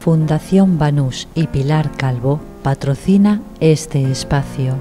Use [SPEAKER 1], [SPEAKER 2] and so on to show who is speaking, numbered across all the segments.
[SPEAKER 1] Fundación Banús y Pilar Calvo patrocina este espacio.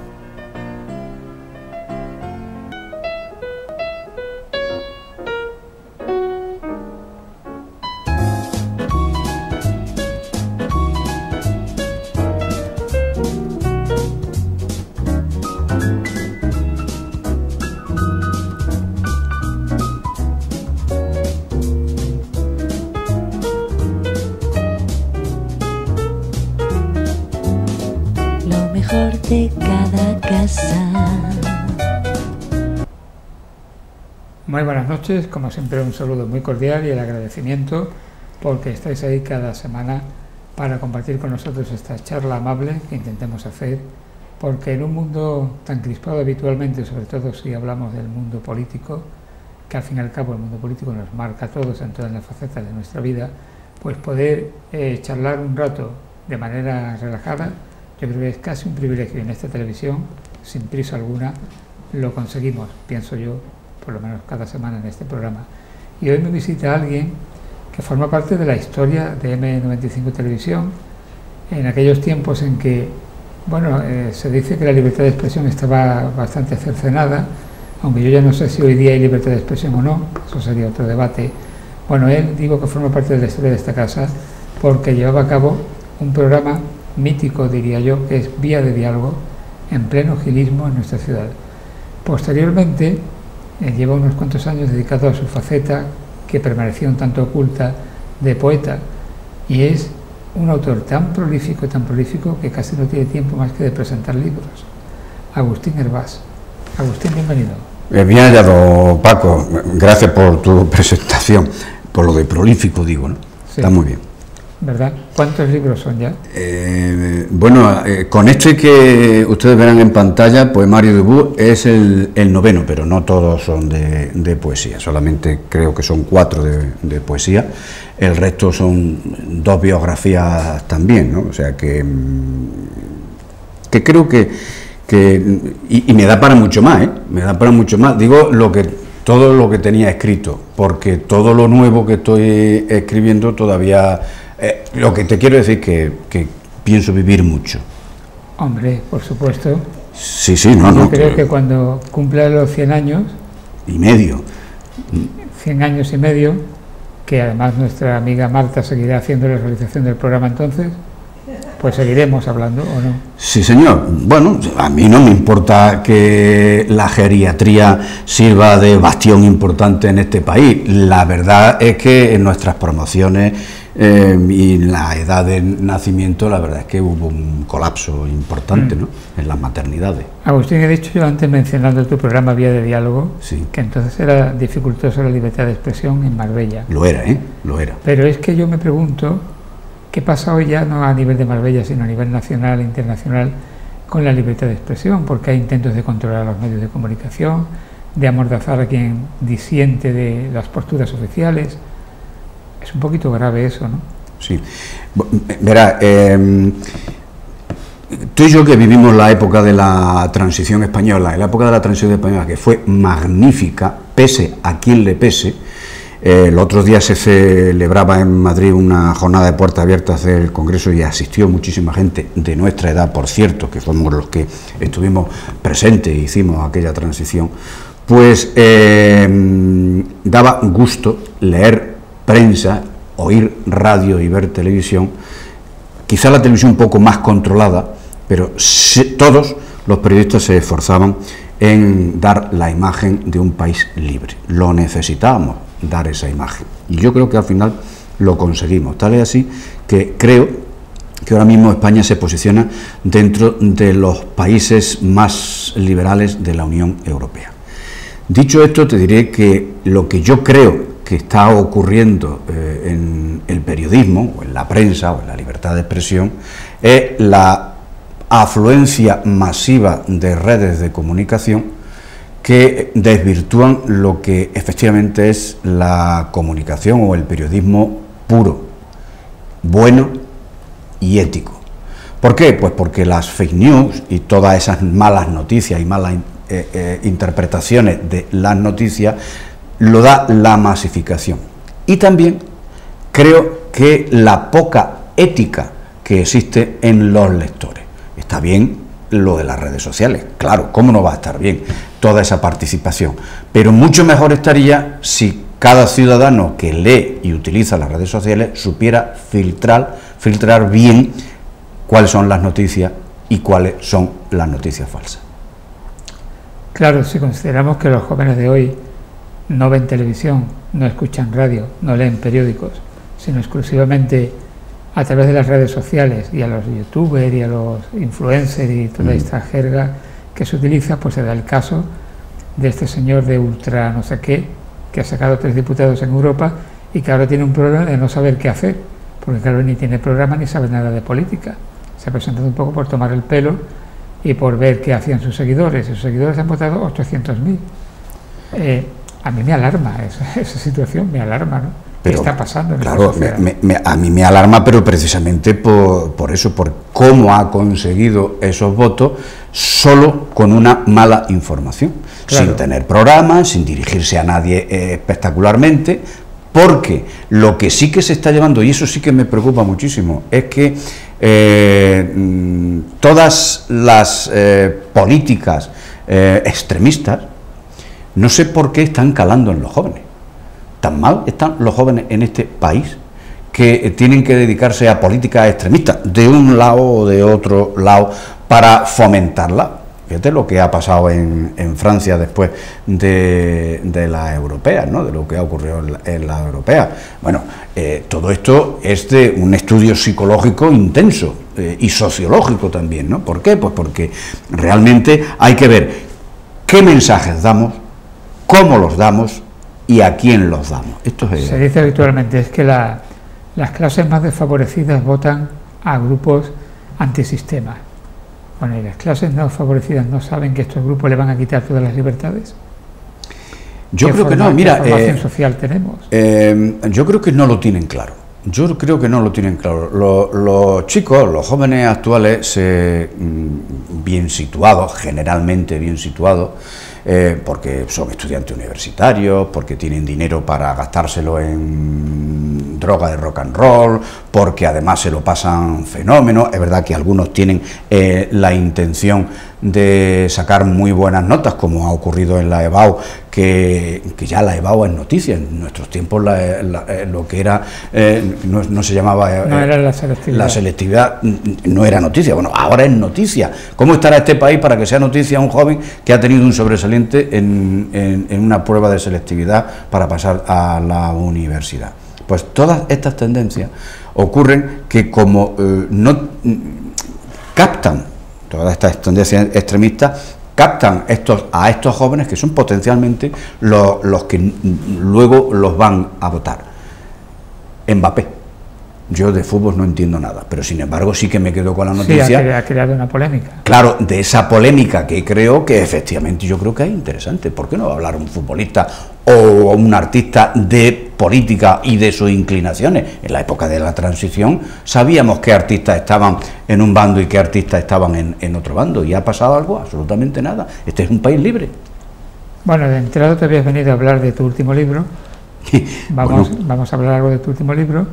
[SPEAKER 1] De cada casa.
[SPEAKER 2] Muy buenas noches, como siempre un saludo muy cordial y el agradecimiento porque estáis ahí cada semana para compartir con nosotros esta charla amable que intentemos hacer, porque en un mundo tan crispado habitualmente, sobre todo si hablamos del mundo político, que al fin y al cabo el mundo político nos marca a todos en todas las facetas de nuestra vida, pues poder charlar un rato de manera relajada, yo creo que es casi un privilegio. En esta televisión, sin prisa alguna, lo conseguimos, pienso yo, por lo menos cada semana en este programa. Y hoy me visita alguien que forma parte de la historia de M95 Televisión, en aquellos tiempos en que, bueno, se dice que la libertad de expresión estaba bastante cercenada, aunque yo ya no sé si hoy día hay libertad de expresión o no, eso sería otro debate. Bueno, él, digo que forma parte de la historia de esta casa porque llevaba a cabo un programa mítico, diría yo, que es Vía de Diálogo, en pleno gilismo en nuestra ciudad. Posteriormente, lleva unos cuantos años dedicado a su faceta, que permanecía un tanto oculta, de poeta, y es un autor tan prolífico que casi no tiene tiempo más que de presentar libros. Agustín Hervás. Agustín, bienvenido.
[SPEAKER 3] Bien hallado, Paco. Gracias por tu presentación. Por lo de prolífico, digo, ¿no? Sí. Está muy bien.
[SPEAKER 2] ¿Verdad? ¿Cuántos libros son ya?
[SPEAKER 3] Bueno, con este que ustedes verán en pantalla, Poemario Debut, es el noveno, pero no todos son de poesía, solamente creo que son 4 de poesía, el resto son 2 biografías también, ¿no? O sea que creo que me da para mucho más, me da para mucho más, digo todo lo que tenía escrito, porque todo lo nuevo que estoy escribiendo todavía... lo que te quiero decir que pienso vivir mucho.
[SPEAKER 2] Hombre, por supuesto.
[SPEAKER 3] Sí,
[SPEAKER 2] Yo creo que cuando cumpla los 100 años...
[SPEAKER 3] Y medio.
[SPEAKER 2] 100 años y medio, que además nuestra amiga Marta seguirá haciendo la realización del programa entonces, pues seguiremos hablando, ¿o no? Sí,
[SPEAKER 3] señor. Bueno, a mí no me importa que la geriatría sirva de bastión importante en este país. La verdad es que en nuestras promociones y la edad de nacimiento, la verdad es que hubo un colapso importante, ¿no?, en las maternidades.
[SPEAKER 2] Agustín, he dicho yo antes, mencionando tu programa Vía de Diálogo,
[SPEAKER 3] sí,
[SPEAKER 2] que entonces era dificultosa la libertad de expresión en Marbella.
[SPEAKER 3] Lo era, lo era.
[SPEAKER 2] Pero es que yo me pregunto, ¿qué pasa hoy ya, no a nivel de Marbella, sino a nivel nacional e internacional, con la libertad de expresión? Porque hay intentos de controlar los medios de comunicación, de amordazar a quien disiente de las posturas oficiales. Es un poquito grave eso, ¿no?
[SPEAKER 3] Sí. Verá, tú y yo que vivimos la época de la transición española, que fue magnífica, pese a quien le pese. El otro día se celebraba en Madrid una jornada de puertas abiertas del Congreso y asistió muchísima gente de nuestra edad, por cierto, que somos los que estuvimos presentes e hicimos aquella transición. Pues daba gusto leer prensa, oír radio y ver televisión, quizá la televisión un poco más controlada, pero todos los periodistas se esforzaban en dar la imagen de un país libre. Lo necesitábamos, dar esa imagen, y yo creo que al final lo conseguimos. Tal es así que creo que ahora mismo España se posiciona dentro de los países más liberales de la Unión Europea. Dicho esto, te diré que lo que yo creo que está ocurriendo en el periodismo, o en la prensa, o en la libertad de expresión, es la afluencia masiva de redes de comunicación que desvirtúan lo que efectivamente es la comunicación o el periodismo puro, bueno y ético. ¿Por qué? Pues porque las fake news y todas esas malas noticias y malas interpretaciones de las noticias lo da la masificación. Y también creo que la poca ética que existe en los lectores. Está bien lo de las redes sociales, claro, ¿cómo no va a estar bien toda esa participación? Pero mucho mejor estaría si cada ciudadano que lee y utiliza las redes sociales supiera filtrar bien cuáles son las noticias y cuáles son las noticias falsas.
[SPEAKER 2] Claro, si consideramos que los jóvenes de hoy no ven televisión, no escuchan radio, no leen periódicos, sino exclusivamente a través de las redes sociales y a los youtubers y a los influencers y toda esta jerga que se utiliza, pues se da el caso de este señor de ultra no sé qué, que ha sacado 3 diputados en Europa y que ahora tiene un problema de no saber qué hacer, porque claro, ni tiene programa ni sabe nada de política. Se ha presentado un poco por tomar el pelo y por ver qué hacían sus seguidores. Sus seguidores han votado 800.000. A mí me alarma esa situación, me alarma, ¿no? ¿Qué está pasando?
[SPEAKER 3] Claro, a mí me alarma, pero precisamente por eso, por cómo ha conseguido esos votos solo con una mala información, claro, sin tener programas, sin dirigirse a nadie espectacularmente, porque lo que sí que se está llevando, y eso sí que me preocupa muchísimo, es que todas las políticas extremistas, no sé por qué están calando en los jóvenes. Tan mal están los jóvenes en este país que tienen que dedicarse a políticas extremistas de un lado o de otro lado para fomentarla. Fíjate lo que ha pasado en Francia después de las europeas, ¿no? De lo que ha ocurrido en las europeas. Bueno, todo esto es de un estudio psicológico intenso y sociológico también, ¿no? ¿Por qué? Pues porque realmente hay que ver qué mensajes damos, cómo los damos y a quién los damos. Esto es...
[SPEAKER 2] Se dice habitualmente es que las clases más desfavorecidas votan a grupos antisistema. Bueno, ¿y las clases no favorecidas no saben que estos grupos le van a quitar todas las libertades?
[SPEAKER 3] Yo creo que no, mira...
[SPEAKER 2] ¿Qué formación social tenemos?
[SPEAKER 3] Yo creo que no lo tienen claro. Yo creo que no lo tienen claro. Los chicos, los jóvenes actuales, bien situados, generalmente bien situados, porque son estudiantes universitarios, porque tienen dinero para gastárselo en droga de rock and roll, porque además se lo pasan fenómeno. Es verdad que algunos tienen la intención de sacar muy buenas notas, como ha ocurrido en la EBAU, que ya la EBAU es noticia. En nuestros tiempos lo que era no se llamaba
[SPEAKER 2] no era la
[SPEAKER 3] selectividad no era noticia. Bueno, ahora es noticia. ¿Cómo estará este país para que sea noticia un joven que ha tenido un sobresaliente en una prueba de selectividad para pasar a la universidad? Pues todas estas tendencias ocurren que como no captan, todas estas tendencias extremistas captan a estos jóvenes que son potencialmente los que luego los van a votar. Mbappé. Yo de fútbol no entiendo nada, pero sin embargo sí que me quedo con la noticia.
[SPEAKER 2] Sí, ha creado una polémica.
[SPEAKER 3] Claro, de esa polémica que creo que efectivamente yo creo que es interesante. ¿Por qué no va a hablar un futbolista o un artista de política y de sus inclinaciones? En la época de la transición sabíamos qué artistas estaban en un bando y qué artistas estaban en otro bando, y ha pasado algo, absolutamente nada. Este es un país libre.
[SPEAKER 2] Bueno, de entrada te habías venido a hablar de tu último libro. Vamos a hablar algo de tu último libro,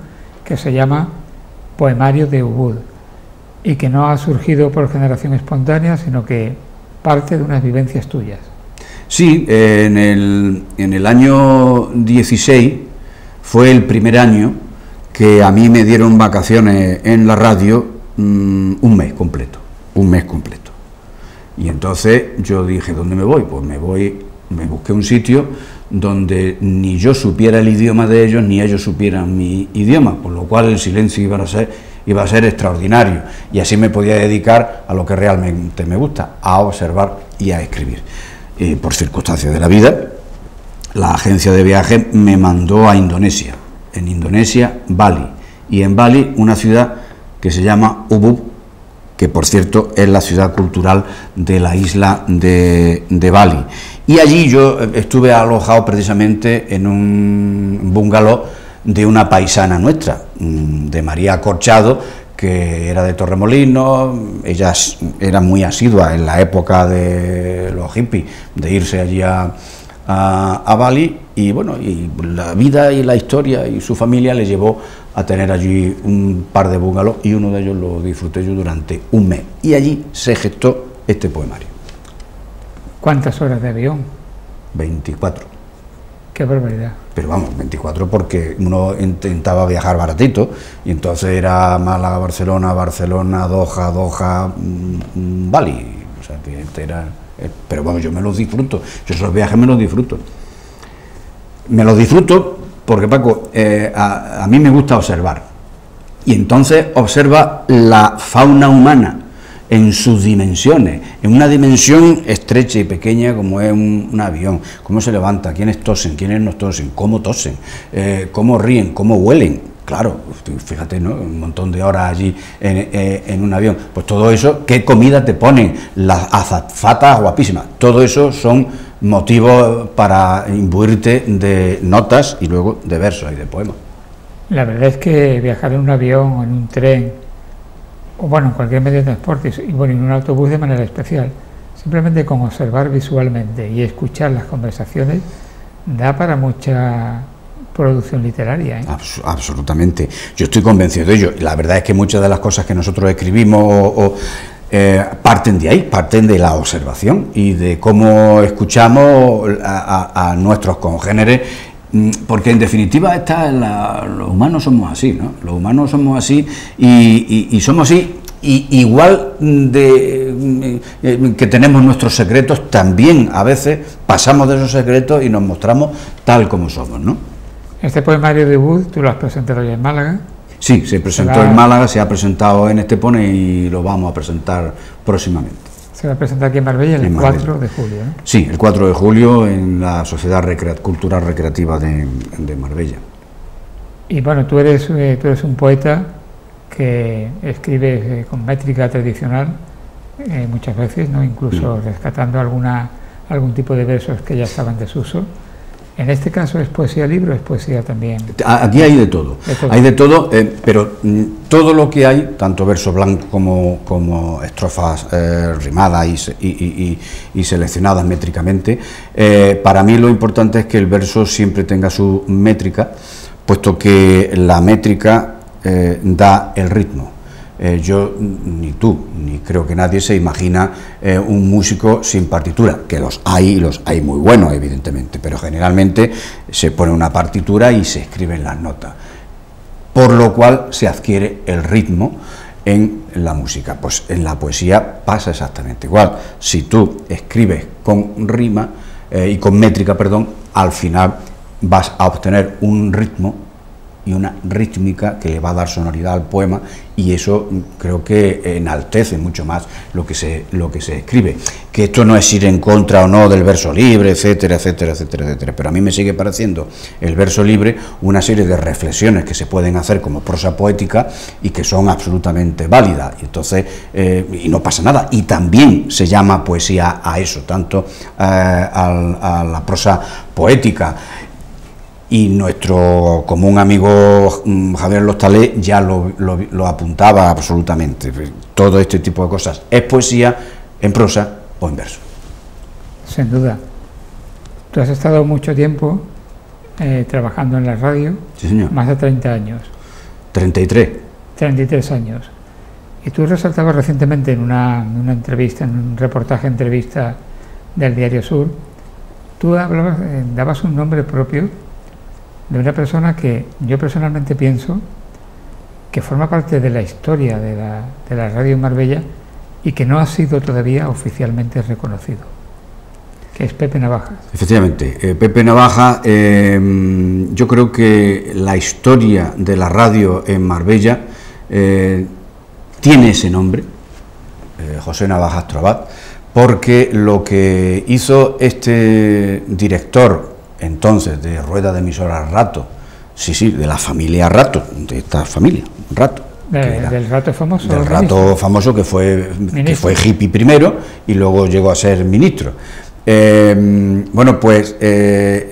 [SPEAKER 2] que se llama Poemario de Ubud, y que no ha surgido por generación espontánea, sino que parte de unas vivencias tuyas.
[SPEAKER 3] Sí, en el año 16 fue el primer año que a mí me dieron vacaciones en la radio un mes completo. Y entonces yo dije, ¿dónde me voy? Pues me busqué un sitio donde ni yo supiera el idioma de ellos, ni ellos supieran mi idioma, por lo cual el silencio iba a ser extraordinario, y así me podía dedicar a lo que realmente me gusta, a observar y a escribir. Por circunstancias de la vida, la agencia de viaje me mandó a Indonesia, en Indonesia, Bali, y en Bali una ciudad que se llama Ubud, que por cierto es la ciudad cultural de la isla de Bali. Y allí yo estuve alojado precisamente en un bungalow de una paisana nuestra, de María Corchado, que era de Torremolinos. Ella era muy asidua en la época de los hippies, de irse allí a a Bali, y bueno, y la vida y la historia y su familia le llevó a tener allí un par de bungalows, y uno de ellos lo disfruté yo durante un mes, y allí se gestó este poemario.
[SPEAKER 2] ¿Cuántas horas de avión?
[SPEAKER 3] 24.
[SPEAKER 2] Qué barbaridad.
[SPEAKER 3] Pero vamos, 24 porque uno intentaba viajar baratito, y entonces era Málaga, Barcelona, Barcelona, Doha, Bali. O sea, que este era... Pero vamos, yo me los disfruto, yo esos viajes me los disfruto. Me los disfruto porque, Paco, a mí me gusta observar. Y entonces observa la fauna humana en sus dimensiones, en una dimensión estrecha y pequeña como es un avión, cómo se levanta, quiénes tosen, quiénes no tosen, cómo cómo ríen, cómo huelen. Claro, fíjate, ¿no? Un montón de horas allí en un avión, pues todo eso, qué comida te ponen, las azafatas guapísimas, todo eso son motivos para imbuirte de notas y luego de versos y de poemas.
[SPEAKER 2] La verdad es que viajar en un avión o en un tren, o bueno, en cualquier medio de transporte, y bueno, en un autobús de manera especial, simplemente con observar visualmente y escuchar las conversaciones, da para mucha producción literaria, ¿eh?
[SPEAKER 3] Absolutamente, yo estoy convencido de ello. La verdad es que muchas de las cosas que nosotros escribimos parten de ahí, parten de la observación y de cómo escuchamos a nuestros congéneres, porque en definitiva los humanos somos así, ¿no? Los humanos somos así y somos así. Y igual que tenemos nuestros secretos, también a veces pasamos de esos secretos y nos mostramos tal como somos, ¿no?
[SPEAKER 2] Este poemario debut, tú lo has presentado ya en Málaga.
[SPEAKER 3] Sí, se presentó en Málaga, se ha presentado en Estepona y lo vamos a presentar próximamente.
[SPEAKER 2] Se va a presentar aquí en Marbella el 4 de julio, ¿no?
[SPEAKER 3] Sí, el 4 de julio en la Sociedad Cultural Recreativa de Marbella.
[SPEAKER 2] Y bueno, tú eres un poeta que escribe con métrica tradicional muchas veces, ¿no? Incluso rescatando algún tipo de versos que ya estaban en desuso. En este caso, ¿es poesía libro o es poesía también?
[SPEAKER 3] Aquí hay de todo, hay de todo, pero todo lo que hay, tanto verso blanco como estrofas rimadas y seleccionadas métricamente, para mí lo importante es que el verso siempre tenga su métrica, puesto que la métrica da el ritmo. Yo, ni tú, ni creo que nadie se imagina un músico sin partitura, que los hay muy buenos, evidentemente, pero generalmente se pone una partitura y se escriben las notas, por lo cual se adquiere el ritmo en la música. Pues en la poesía pasa exactamente igual. Si tú escribes con rima y con métrica, perdón, al final vas a obtener un ritmo y una rítmica que le va a dar sonoridad al poema, y eso creo que enaltece mucho más lo que se escribe. Que esto no es ir en contra o no del verso libre, etcétera, etcétera, etcétera, etcétera, pero a mí me sigue pareciendo el verso libre una serie de reflexiones que se pueden hacer como prosa poética y que son absolutamente válidas, y entonces y no pasa nada, y también se llama poesía a eso, tanto a la prosa poética. Y nuestro común amigo Javier Lostalé ya lo apuntaba absolutamente. Todo este tipo de cosas es poesía en prosa o en verso.
[SPEAKER 2] Sin duda. Tú has estado mucho tiempo trabajando en la radio.
[SPEAKER 3] Sí, señor.
[SPEAKER 2] Más de 30 años.
[SPEAKER 3] 33.
[SPEAKER 2] 33 años. Y tú resaltabas recientemente en una entrevista, en un reportaje entrevista del Diario Sur, tú dabas un nombre propio de una persona que yo personalmente pienso que forma parte de la historia de la radio en Marbella y que no ha sido todavía oficialmente reconocido, que es Pepe Navaja.
[SPEAKER 3] Efectivamente, Pepe Navaja, yo creo que la historia de la radio en Marbella tiene ese nombre, José Navaja Astrobat, porque lo que hizo este director entonces de Rueda de Emisoras Rato, sí, de la familia Rato, de esta familia, Rato.
[SPEAKER 2] Del Rato famoso.
[SPEAKER 3] Del Rato famoso que fue hippie primero y luego llegó a ser ministro. Bueno, pues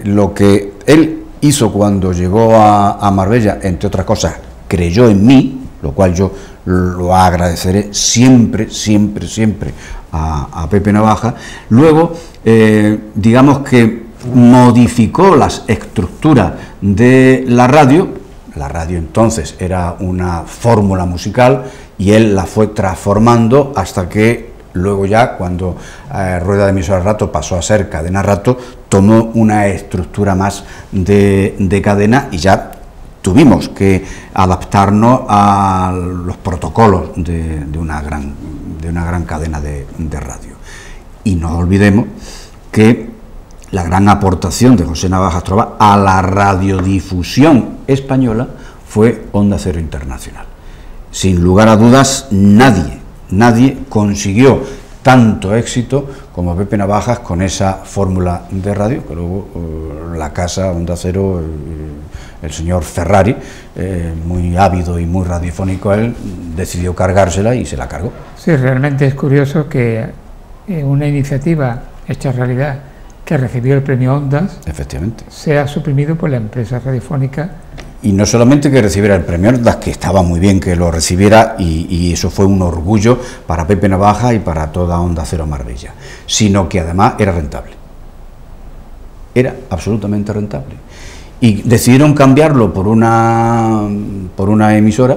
[SPEAKER 3] lo que él hizo cuando llegó a Marbella, entre otras cosas, creyó en mí, lo cual yo lo agradeceré siempre a Pepe Navaja. Luego, digamos que modificó las estructuras de la radio. La radio entonces era una fórmula musical y él la fue transformando hasta que luego ya, cuando Rueda de Emisora Rato pasó a ser Cadena Rato, tomó una estructura más de cadena y ya tuvimos que adaptarnos a los protocolos de una gran cadena de radio. Y no olvidemos que la gran aportación de José Navajas Trova a la radiodifusión española fue Onda Cero Internacional. Sin lugar a dudas, nadie consiguió tanto éxito como Pepe Navajas con esa fórmula de radio, que luego la casa Onda Cero, el señor Ferrari, muy ávido y muy radiofónico, él decidió cargársela y se la cargó.
[SPEAKER 2] Sí, realmente es curioso que una iniciativa hecha realidad, que recibió el premio Ondas,
[SPEAKER 3] efectivamente,
[SPEAKER 2] sea suprimido por la empresa radiofónica.
[SPEAKER 3] Y no solamente que recibiera el premio Ondas, que estaba muy bien que lo recibiera, y eso fue un orgullo para Pepe Navajas y para toda Onda Cero Marbella, sino que además era rentable. Era absolutamente rentable. Y decidieron cambiarlo por una emisora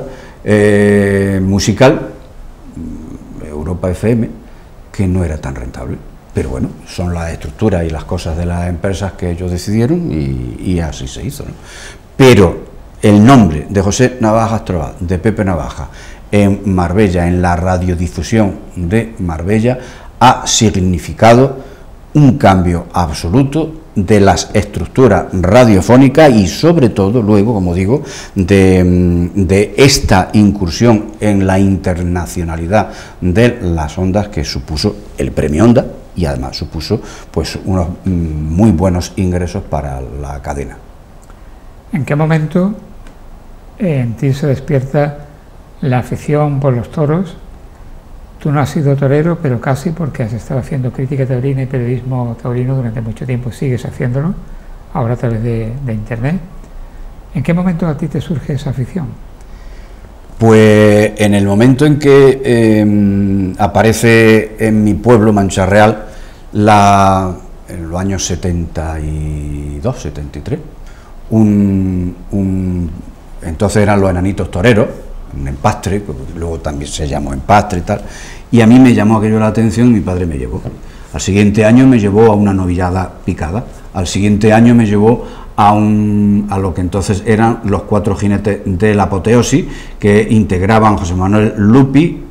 [SPEAKER 3] musical, Europa FM, que no era tan rentable. Pero bueno, son las estructuras y las cosas de las empresas que ellos decidieron y así se hizo, ¿no? Pero el nombre de José Navajas Trova, de Pepe Navajas, en Marbella, en la radiodifusión de Marbella, ha significado un cambio absoluto de las estructuras radiofónicas y sobre todo luego, como digo, de esta incursión en la internacionalidad de las ondas que supuso el premio Onda, y además supuso pues unos muy buenos ingresos para la cadena.
[SPEAKER 2] ¿En qué momento en ti se despierta la afición por los toros? Tú no has sido torero, pero casi, porque has estado haciendo crítica taurina y periodismo taurino durante mucho tiempo, sigues haciéndolo, ahora a través de internet. ¿En qué momento a ti te surge esa afición?
[SPEAKER 3] Pues en el momento en que aparece en mi pueblo, Mancha Real, en los años 72, 73, entonces eran los enanitos toreros, un empastre, luego también se llamó empastre y tal, y a mí me llamó aquello la atención y mi padre me llevó. Al siguiente año me llevó a una novillada picada, al siguiente año me llevó a lo que entonces eran los 4 jinetes de la apoteosis, que integraban José Manuel Lupi,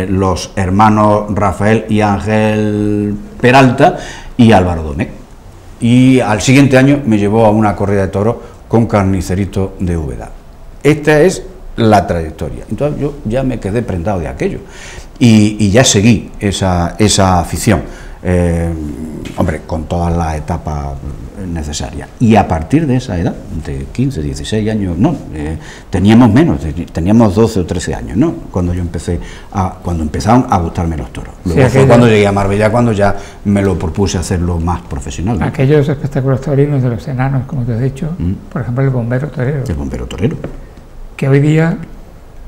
[SPEAKER 3] los hermanos Rafael y Ángel Peralta y Álvaro Domecq. Y al siguiente año me llevó a una corrida de toros con Carnicerito de Úbeda. Esta es la trayectoria. Entonces yo ya me quedé prendado de aquello y ya seguí esa afición, hombre, con todas las etapas necesarias. Y a partir de esa edad, de 15, 16 años, no, teníamos menos, teníamos 12 o 13 años, ¿no? Cuando empezaron a gustarme los toros. Luego fue cuando llegué a Marbella, cuando ya me lo propuse hacerlo más profesional, ¿no?
[SPEAKER 2] Aquellos espectáculos taurinos de los enanos, como te has dicho, por ejemplo el bombero torero.
[SPEAKER 3] El bombero torero.
[SPEAKER 2] Que hoy día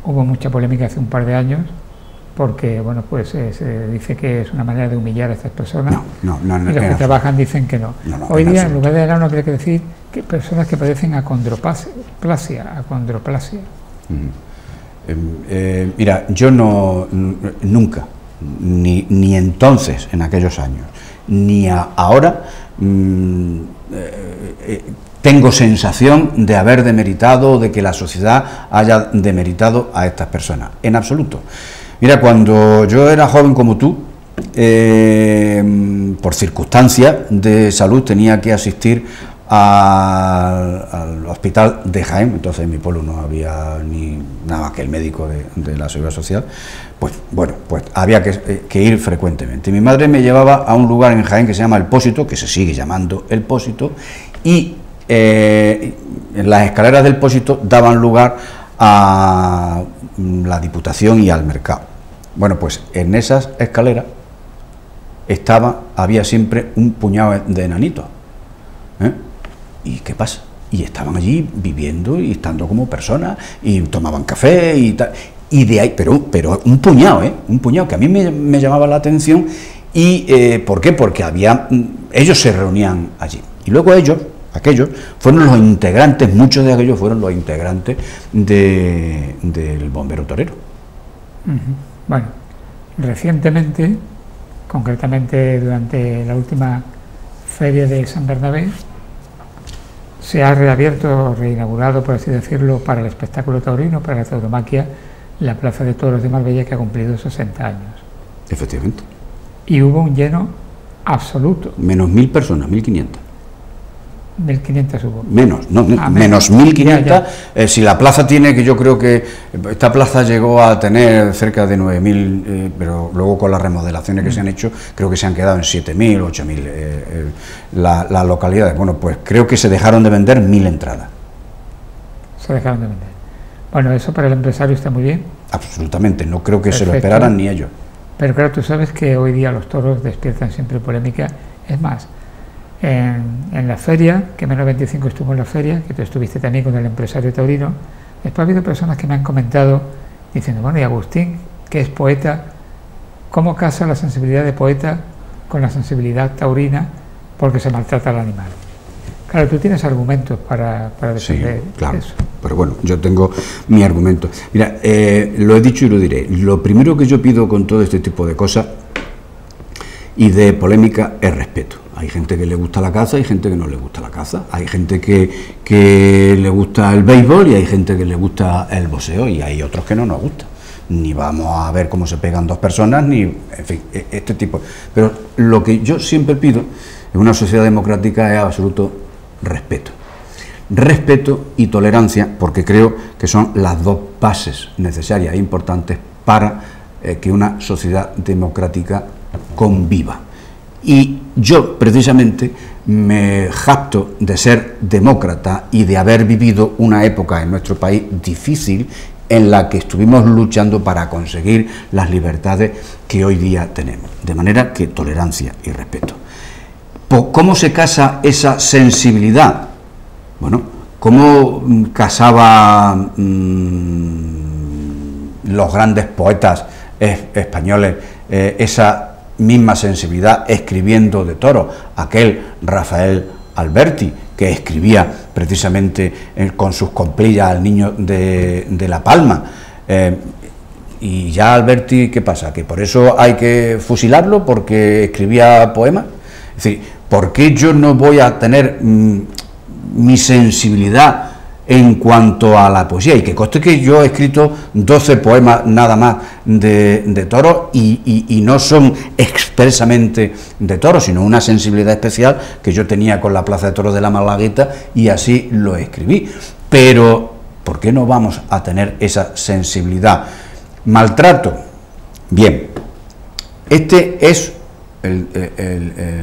[SPEAKER 2] hubo mucha polémica hace un par de años, porque bueno, pues se dice que es una manera de humillar a estas personas. No, y los que trabajan dicen que no. Hoy día, en lugar de enano, habría que decir que personas que padecen acondroplasia.
[SPEAKER 3] Mira, yo nunca, ni entonces, en aquellos años, ni ahora, tengo sensación de haber demeritado, de que la sociedad haya demeritado a estas personas, en absoluto. Mira, cuando yo era joven como tú, por circunstancias de salud tenía que asistir al hospital de Jaén. Entonces en mi pueblo no había ni nada más que el médico de la Seguridad Social. Pues bueno, pues había que ir frecuentemente. Mi madre me llevaba a un lugar en Jaén que se llama El Pósito, que se sigue llamando El Pósito, y en las escaleras del Pósito daban lugar a la Diputación y al mercado. Bueno, pues en esas escaleras había siempre un puñado de enanitos. ¿Y qué pasa? Y estaban allí viviendo y estando como personas y tomaban café y tal. Y de ahí, pero un puñado, un puñado que a mí me llamaba la atención. ¿Y por qué? Porque ellos se reunían allí. Y luego aquellos, fueron los integrantes, muchos de aquellos fueron los integrantes del bombero torero.
[SPEAKER 2] Bueno, recientemente, concretamente durante la última feria de San Bernabé, se ha reabierto, reinaugurado, por así decirlo, para el espectáculo taurino, para la tauromaquia, la Plaza de Toros de Marbella, que ha cumplido 60 años.
[SPEAKER 3] Efectivamente.
[SPEAKER 2] Y hubo un lleno absoluto.
[SPEAKER 3] Menos 1.000 personas, 1.500.
[SPEAKER 2] 1.500 hubo.
[SPEAKER 3] Menos, no, menos 1.500. Si la plaza tiene, que yo creo que esta plaza llegó a tener cerca de 9.000, pero luego con las remodelaciones que se han hecho, creo que se han quedado en 7.000, 8.000 las localidades. Bueno, pues creo que se dejaron de vender 1.000 entradas.
[SPEAKER 2] Se dejaron de vender. Bueno, eso para el empresario está muy bien.
[SPEAKER 3] Absolutamente, no creo que
[SPEAKER 2] Perfecto.
[SPEAKER 3] se lo esperaran ni ellos.
[SPEAKER 2] Pero claro, tú sabes que hoy día los toros despiertan siempre polémica. Es más, en la feria, que menos 25 estuvo en la feria, que tú estuviste también con el empresario taurino, después ha habido personas que me han comentado diciendo, bueno, y Agustín, que es poeta, ¿cómo casa la sensibilidad de poeta con la sensibilidad taurina porque se maltrata al animal? Claro, tú tienes argumentos para defender
[SPEAKER 3] claro,
[SPEAKER 2] eso.
[SPEAKER 3] Pero bueno, yo tengo mi argumento. Mira, lo he dicho y lo diré. Lo primero que yo pido con todo este tipo de cosas y de polémica es respeto. Hay gente que le gusta la caza, hay gente que no le gusta la caza, hay gente que le gusta el béisbol y hay gente que le gusta el boxeo y hay otros que no nos gusta. Ni vamos a ver cómo se pegan dos personas, ni, en fin, este tipo. Pero lo que yo siempre pido en una sociedad democrática es absoluto respeto. Respeto y tolerancia, porque creo que son las dos bases necesarias e importantes para que una sociedad democrática conviva. Y yo, precisamente, me jacto de ser demócrata y de haber vivido una época en nuestro país difícil en la que estuvimos luchando para conseguir las libertades que hoy día tenemos. De manera que tolerancia y respeto. ¿Cómo se casa esa sensibilidad? Bueno, ¿cómo casaban los grandes poetas españoles esa misma sensibilidad escribiendo de toros? Aquel Rafael Alberti, que escribía precisamente con sus complillas al niño de La Palma. Y ya Alberti, ¿qué pasa? ¿Que por eso hay que fusilarlo porque escribía poemas? Es decir, ¿por qué yo no voy a tener mi sensibilidad en cuanto a la poesía? Y que conste que yo he escrito 12 poemas nada más de toros y no son expresamente de toros, sino una sensibilidad especial que yo tenía con la Plaza de Toros de la Malagueta y así lo escribí. Pero, ¿por qué no vamos a tener esa sensibilidad? Maltrato. Bien, este es el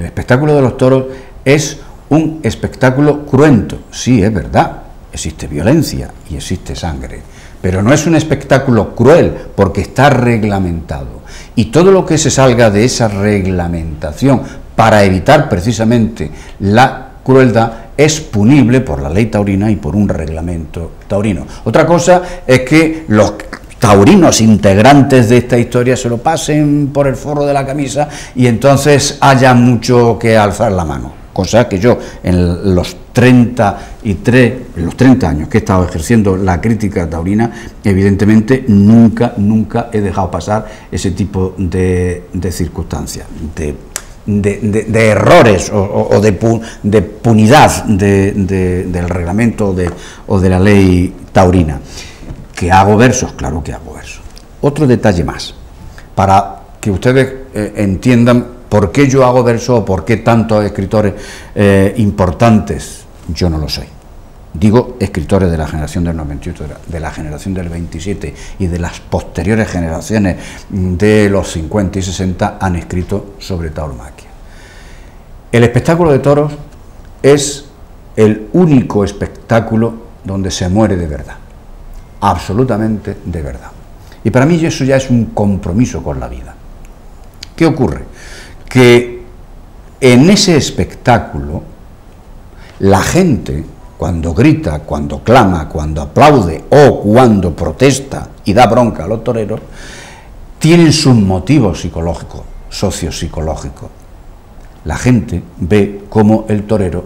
[SPEAKER 3] espectáculo de los toros, es un espectáculo cruento. Sí, es verdad. Existe violencia y existe sangre, pero no es un espectáculo cruel porque está reglamentado. Y todo lo que se salga de esa reglamentación para evitar precisamente la crueldad es punible por la ley taurina y por un reglamento taurino. Otra cosa es que los taurinos integrantes de esta historia se lo pasen por el forro de la camisa y entonces haya mucho que alzar la mano. Cosa que yo en los 30 años que he estado ejerciendo la crítica taurina, evidentemente nunca he dejado pasar ese tipo de circunstancias, de errores o de punidad del reglamento o de la ley taurina. ¿Que hago versos? Claro que hago versos. Otro detalle más, para que ustedes entiendan por qué yo hago versos o por qué tantos escritores importantes, yo no lo sé. Digo escritores de la generación del 98, de la generación del 27 y de las posteriores generaciones de los 50 y 60 han escrito sobre tauromaquia. El espectáculo de toros es el único espectáculo donde se muere de verdad, absolutamente de verdad. Y para mí eso ya es un compromiso con la vida. ¿Qué ocurre? Que en ese espectáculo la gente, cuando grita, cuando clama, cuando aplaude o cuando protesta y da bronca a los toreros, tienen sus motivos psicológicos, sociopsicológicos. La gente ve cómo el torero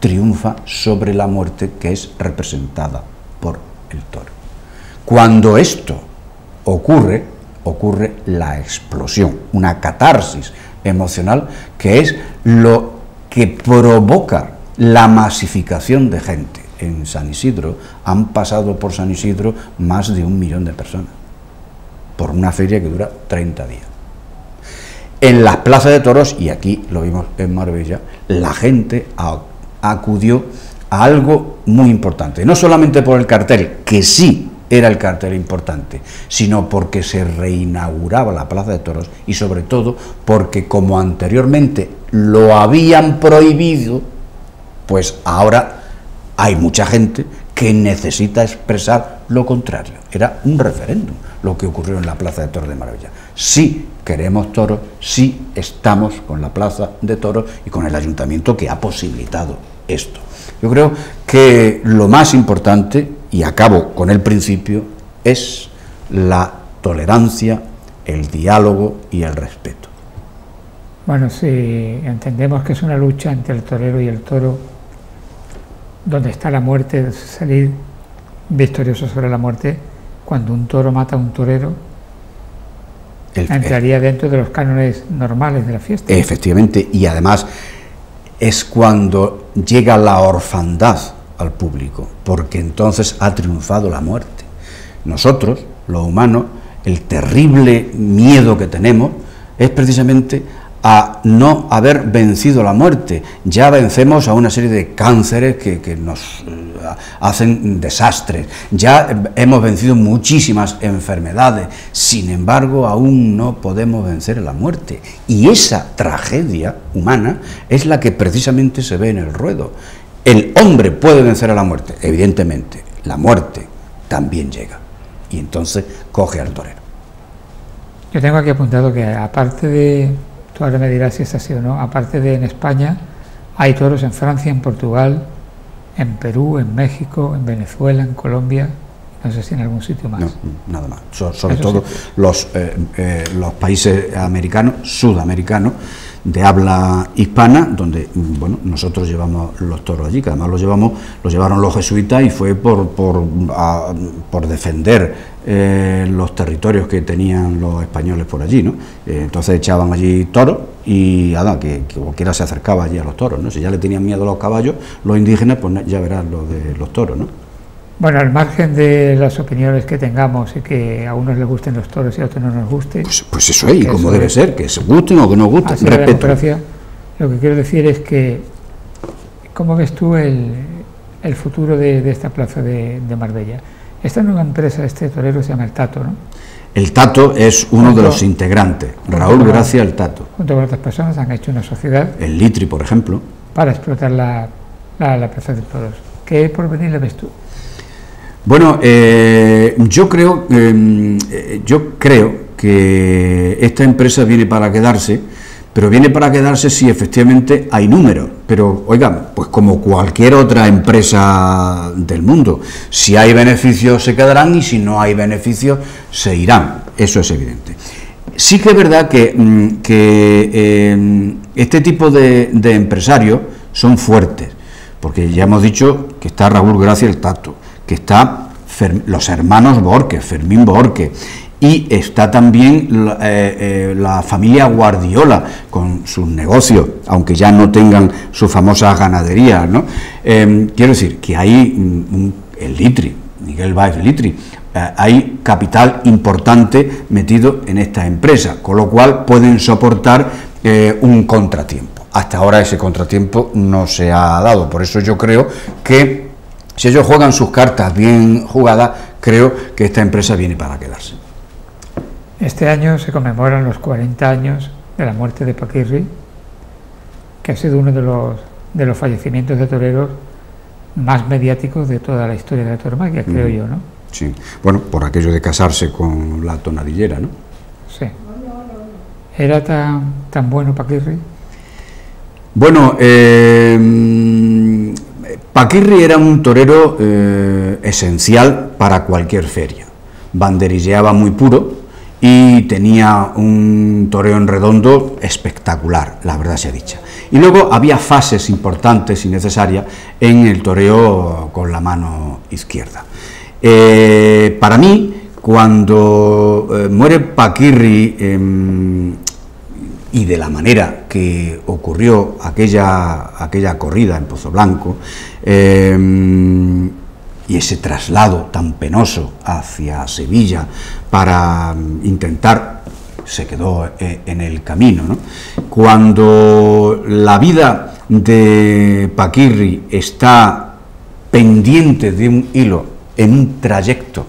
[SPEAKER 3] triunfa sobre la muerte, que es representada por el toro. Cuando esto ocurre la explosión, una catarsis emocional, que es lo que provoca la masificación de gente. En San Isidro han pasado por San Isidro más de 1 millón de personas, por una feria que dura 30 días. En las plazas de toros, y aquí lo vimos en Marbella, la gente acudió a algo muy importante, no solamente por el cartel, que sí era el cartel importante, sino porque se reinauguraba la plaza de toros y sobre todo porque, como anteriormente lo habían prohibido, pues ahora hay mucha gente que necesita expresar lo contrario. Era un referéndum lo que ocurrió en la plaza de toros de Marbella. Sí queremos toros, sí estamos con la plaza de toros y con el ayuntamiento que ha posibilitado esto. Yo creo que lo más importante, y acabo con el principio, es la tolerancia, el diálogo y el respeto.
[SPEAKER 2] Bueno, si entendemos que es una lucha entre el torero y el toro, donde está la muerte, de salir victorioso sobre la muerte, cuando un toro mata a un torero, entraría dentro de los cánones normales de la fiesta. Efectivamente,
[SPEAKER 3] y además es cuando llega la orfandad al público, porque entonces ha triunfado la muerte. Nosotros, los humanos, el terrible miedo que tenemos es precisamente a no haber vencido la muerte. Ya vencemos a una serie de cánceres que nos hacen desastres, ya hemos vencido muchísimas enfermedades, sin embargo aún no podemos vencer a la muerte, y esa tragedia humana es la que precisamente se ve en el ruedo. El hombre puede vencer a la muerte, evidentemente, la muerte también llega, y entonces coge al torero.
[SPEAKER 2] Yo tengo aquí apuntado que, aparte de, tú ahora me dirás si es así o no, aparte de en España, hay toros en Francia, en Portugal, en Perú, en México, en Venezuela, en Colombia, no sé si en algún sitio más.
[SPEAKER 3] No, nada más. Sobre todo los países americanos, sudamericanos, de habla hispana, donde, bueno, nosotros llevamos los toros allí, que además los llevaron los jesuitas, y fue por defender los territorios que tenían los españoles por allí, ¿no? Entonces echaban allí toros y nada, que cualquiera se acercaba allí a los toros, ¿no? Si ya le tenían miedo a los caballos, los indígenas, pues ya verás los de los toros, ¿no?
[SPEAKER 2] Bueno, al margen de las opiniones que tengamos y que a unos les gusten los toros y a otros no nos guste...
[SPEAKER 3] Pues eso es, y como debe ser, que se gusten o que no gusten,
[SPEAKER 2] respeto. La democracia, lo que quiero decir es que, ¿cómo ves tú el futuro de esta plaza de Marbella? Esta nueva empresa, este torero, se llama El Tato, ¿no?
[SPEAKER 3] El Tato es uno de los integrantes, Raúl Gracia El Tato.
[SPEAKER 2] Junto con otras personas han hecho una sociedad...
[SPEAKER 3] El Litri, por ejemplo.
[SPEAKER 2] Para explotar la plaza de toros. ¿Qué porvenir le ves tú?
[SPEAKER 3] Bueno, yo creo que esta empresa viene para quedarse, pero viene para quedarse si efectivamente hay números. Pero, oigan, pues como cualquier otra empresa del mundo, si hay beneficios se quedarán y si no hay beneficios se irán, eso es evidente. Sí que es verdad que este tipo de empresarios son fuertes, porque ya hemos dicho que está Raúl Gracia El Tato, que está los hermanos Borque, Fermín Borque, y está también la familia Guardiola con sus negocios, aunque ya no tengan sus famosas ganaderías, ¿no? Quiero decir que hay el Litri, Miguel Báez Litri, hay capital importante metido en esta empresa, con lo cual pueden soportar un contratiempo. Hasta ahora ese contratiempo no se ha dado, por eso yo creo que si ellos juegan sus cartas bien jugadas, creo que esta empresa viene para quedarse.
[SPEAKER 2] Este año se conmemoran los 40 años de la muerte de Paquirri, que ha sido uno de los fallecimientos de toreros más mediáticos de toda la historia de la tauromaquia, creo yo, ¿no?
[SPEAKER 3] Sí, bueno, por aquello de casarse con la tonadillera, ¿no?
[SPEAKER 2] Sí. ¿Era tan bueno Paquirri?
[SPEAKER 3] Bueno, Paquirri era un torero esencial para cualquier feria. Banderilleaba muy puro y tenía un toreo en redondo espectacular, la verdad sea dicha. Y luego había fases importantes y necesarias en el toreo con la mano izquierda. Para mí, cuando muere Paquirri, y de la manera que ocurrió aquella corrida en Pozo Blanco, y ese traslado tan penoso hacia Sevilla para intentar, se quedó en el camino, ¿no? Cuando la vida de Paquirri está pendiente de un hilo en un trayecto,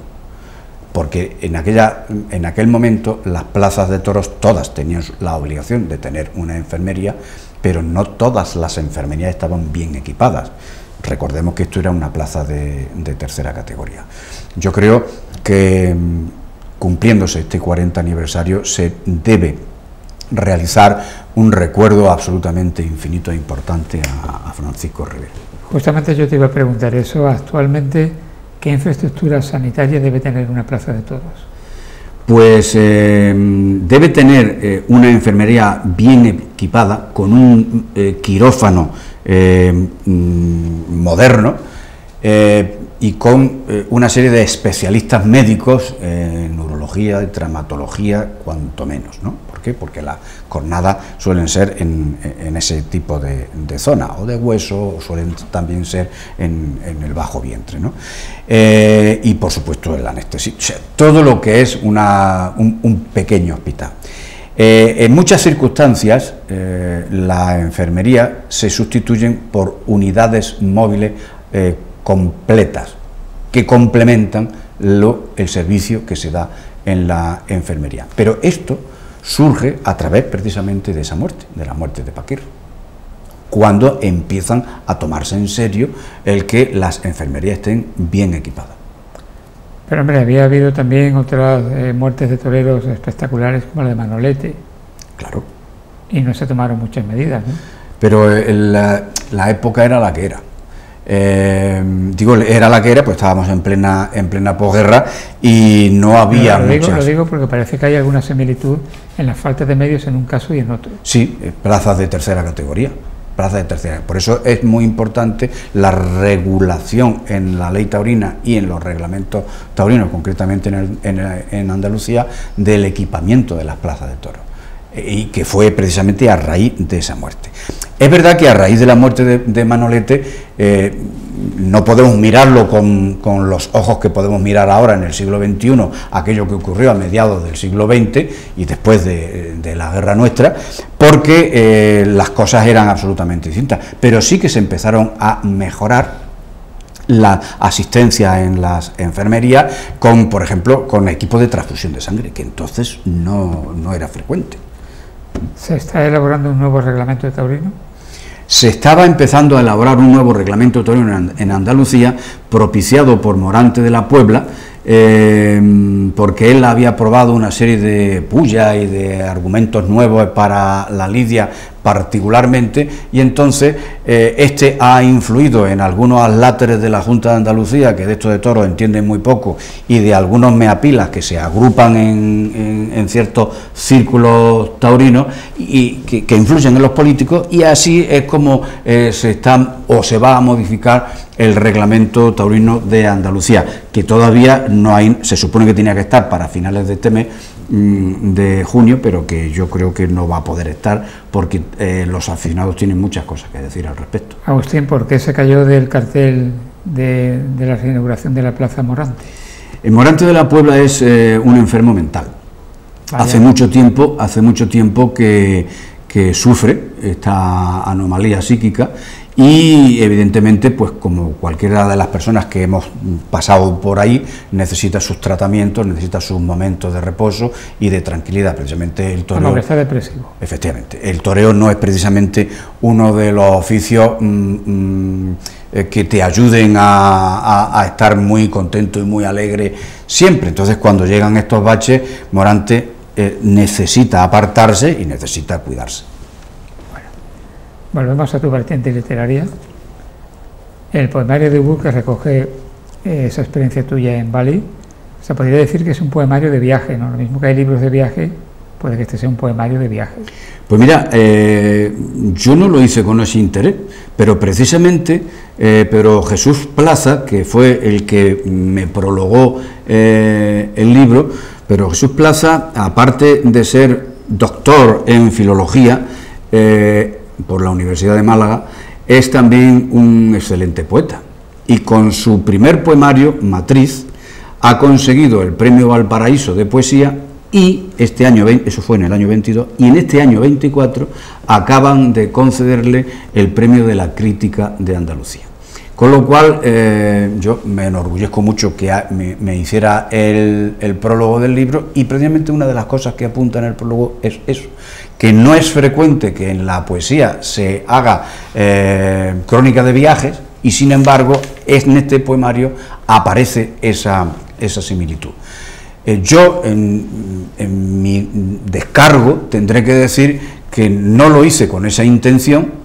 [SPEAKER 3] porque en aquel momento las plazas de toros todas tenían la obligación de tener una enfermería, pero no todas las enfermerías estaban bien equipadas. Recordemos que esto era una plaza de tercera categoría. Yo creo que, cumpliéndose este 40 aniversario, se debe realizar un recuerdo absolutamente infinito e importante a Francisco Rivera.
[SPEAKER 2] Justamente yo te iba a preguntar eso. Actualmente, ¿qué infraestructura sanitaria debe tener una plaza de toros? Pues
[SPEAKER 3] debe tener una enfermería bien equipada, con un quirófano moderno, y con una serie de especialistas médicos en neurología y traumatología, cuanto menos, ¿no? ¿Por qué? Porque las cornadas suelen ser en ese tipo de zona, o de hueso, o suelen también ser en el bajo vientre, ¿no? Y por supuesto el anestesista, o sea, todo lo que es un pequeño hospital. En muchas circunstancias la enfermería se sustituyen por unidades móviles completas que complementan el servicio que se da en la enfermería. Pero esto surge a través precisamente de esa muerte, de la muerte de Paquirri, cuando empiezan a tomarse en serio el que las enfermerías estén bien equipadas.
[SPEAKER 2] Pero hombre, había habido también otras muertes de toreros espectaculares, como la de Manolete.
[SPEAKER 3] Claro.
[SPEAKER 2] Y no se tomaron muchas medidas, ¿no?
[SPEAKER 3] Pero la época era la que era. Era la que era, pues estábamos en plena posguerra y no había muchas.
[SPEAKER 2] Lo digo porque parece que hay alguna similitud en la falta de medios en un caso y en otro.
[SPEAKER 3] Sí, plazas de tercera categoría. Por eso es muy importante la regulación en la ley taurina y en los reglamentos taurinos, concretamente en Andalucía, del equipamiento de las plazas de toros, y que fue precisamente a raíz de esa muerte. Es verdad que a raíz de la muerte de Manolete no podemos mirarlo con los ojos que podemos mirar ahora en el siglo XXI, aquello que ocurrió a mediados del siglo XX y después de la guerra nuestra, porque las cosas eran absolutamente distintas, pero sí que se empezaron a mejorar la asistencia en las enfermerías, por ejemplo, con equipos de transfusión de sangre, que entonces no era frecuente.
[SPEAKER 2] ¿Se está elaborando un nuevo reglamento de taurino?
[SPEAKER 3] Se estaba empezando a elaborar un nuevo reglamento taurino en Andalucía, propiciado por Morante de la Puebla, porque él había aprobado una serie de pullas y de argumentos nuevos para la lidia particularmente, y entonces este ha influido en algunos adláteres de la Junta de Andalucía, que de esto de toros entienden muy poco, y de algunos meapilas que se agrupan en ciertos círculos taurinos y que influyen en los políticos, y así es como se va a modificar el reglamento taurino de Andalucía, que todavía no hay, se supone que tenía que estar para finales de este mes de junio, pero que yo creo que no va a poder estar porque los aficionados tienen muchas cosas que decir al respecto.
[SPEAKER 2] Agustín, ¿por qué se cayó del cartel de la reinauguración de la Plaza Morante?
[SPEAKER 3] El Morante de la Puebla es un enfermo mental. Vaya. Hace mucho tiempo que sufre esta anomalía psíquica, y evidentemente, pues como cualquiera de las personas que hemos pasado por ahí, necesita sus tratamientos, necesita sus momentos de reposo y de tranquilidad. Precisamente el toreo...
[SPEAKER 2] Como que está depresivo.
[SPEAKER 3] Efectivamente, el toreo no es precisamente uno de los oficios que te ayuden a estar muy contento y muy alegre siempre. Entonces, cuando llegan estos baches, Morante necesita apartarse y necesita cuidarse.
[SPEAKER 2] Volvemos a tu vertiente literaria. El poemario de Ubú, que recoge esa experiencia tuya en Bali, se podría decir que es un poemario de viaje, ¿no? Lo mismo que hay libros de viaje, puede que este sea un poemario de viajes.
[SPEAKER 3] Pues mira, yo no lo hice con ese interés, pero precisamente pero Jesús Plaza, que fue el que me prologó el libro, pero Jesús Plaza, aparte de ser doctor en filología por la Universidad de Málaga, es también un excelente poeta, y con su primer poemario, Matriz, ha conseguido el Premio Valparaíso de Poesía, y este año, eso fue en el año 22, y en este año 24 acaban de concederle el Premio de la Crítica de Andalucía. Con lo cual yo me enorgullezco mucho que me hiciera el prólogo del libro, y precisamente una de las cosas que apunta en el prólogo es eso, que no es frecuente que en la poesía se haga crónica de viajes, y sin embargo en este poemario aparece esa similitud. Yo en mi descargo tendré que decir que no lo hice con esa intención,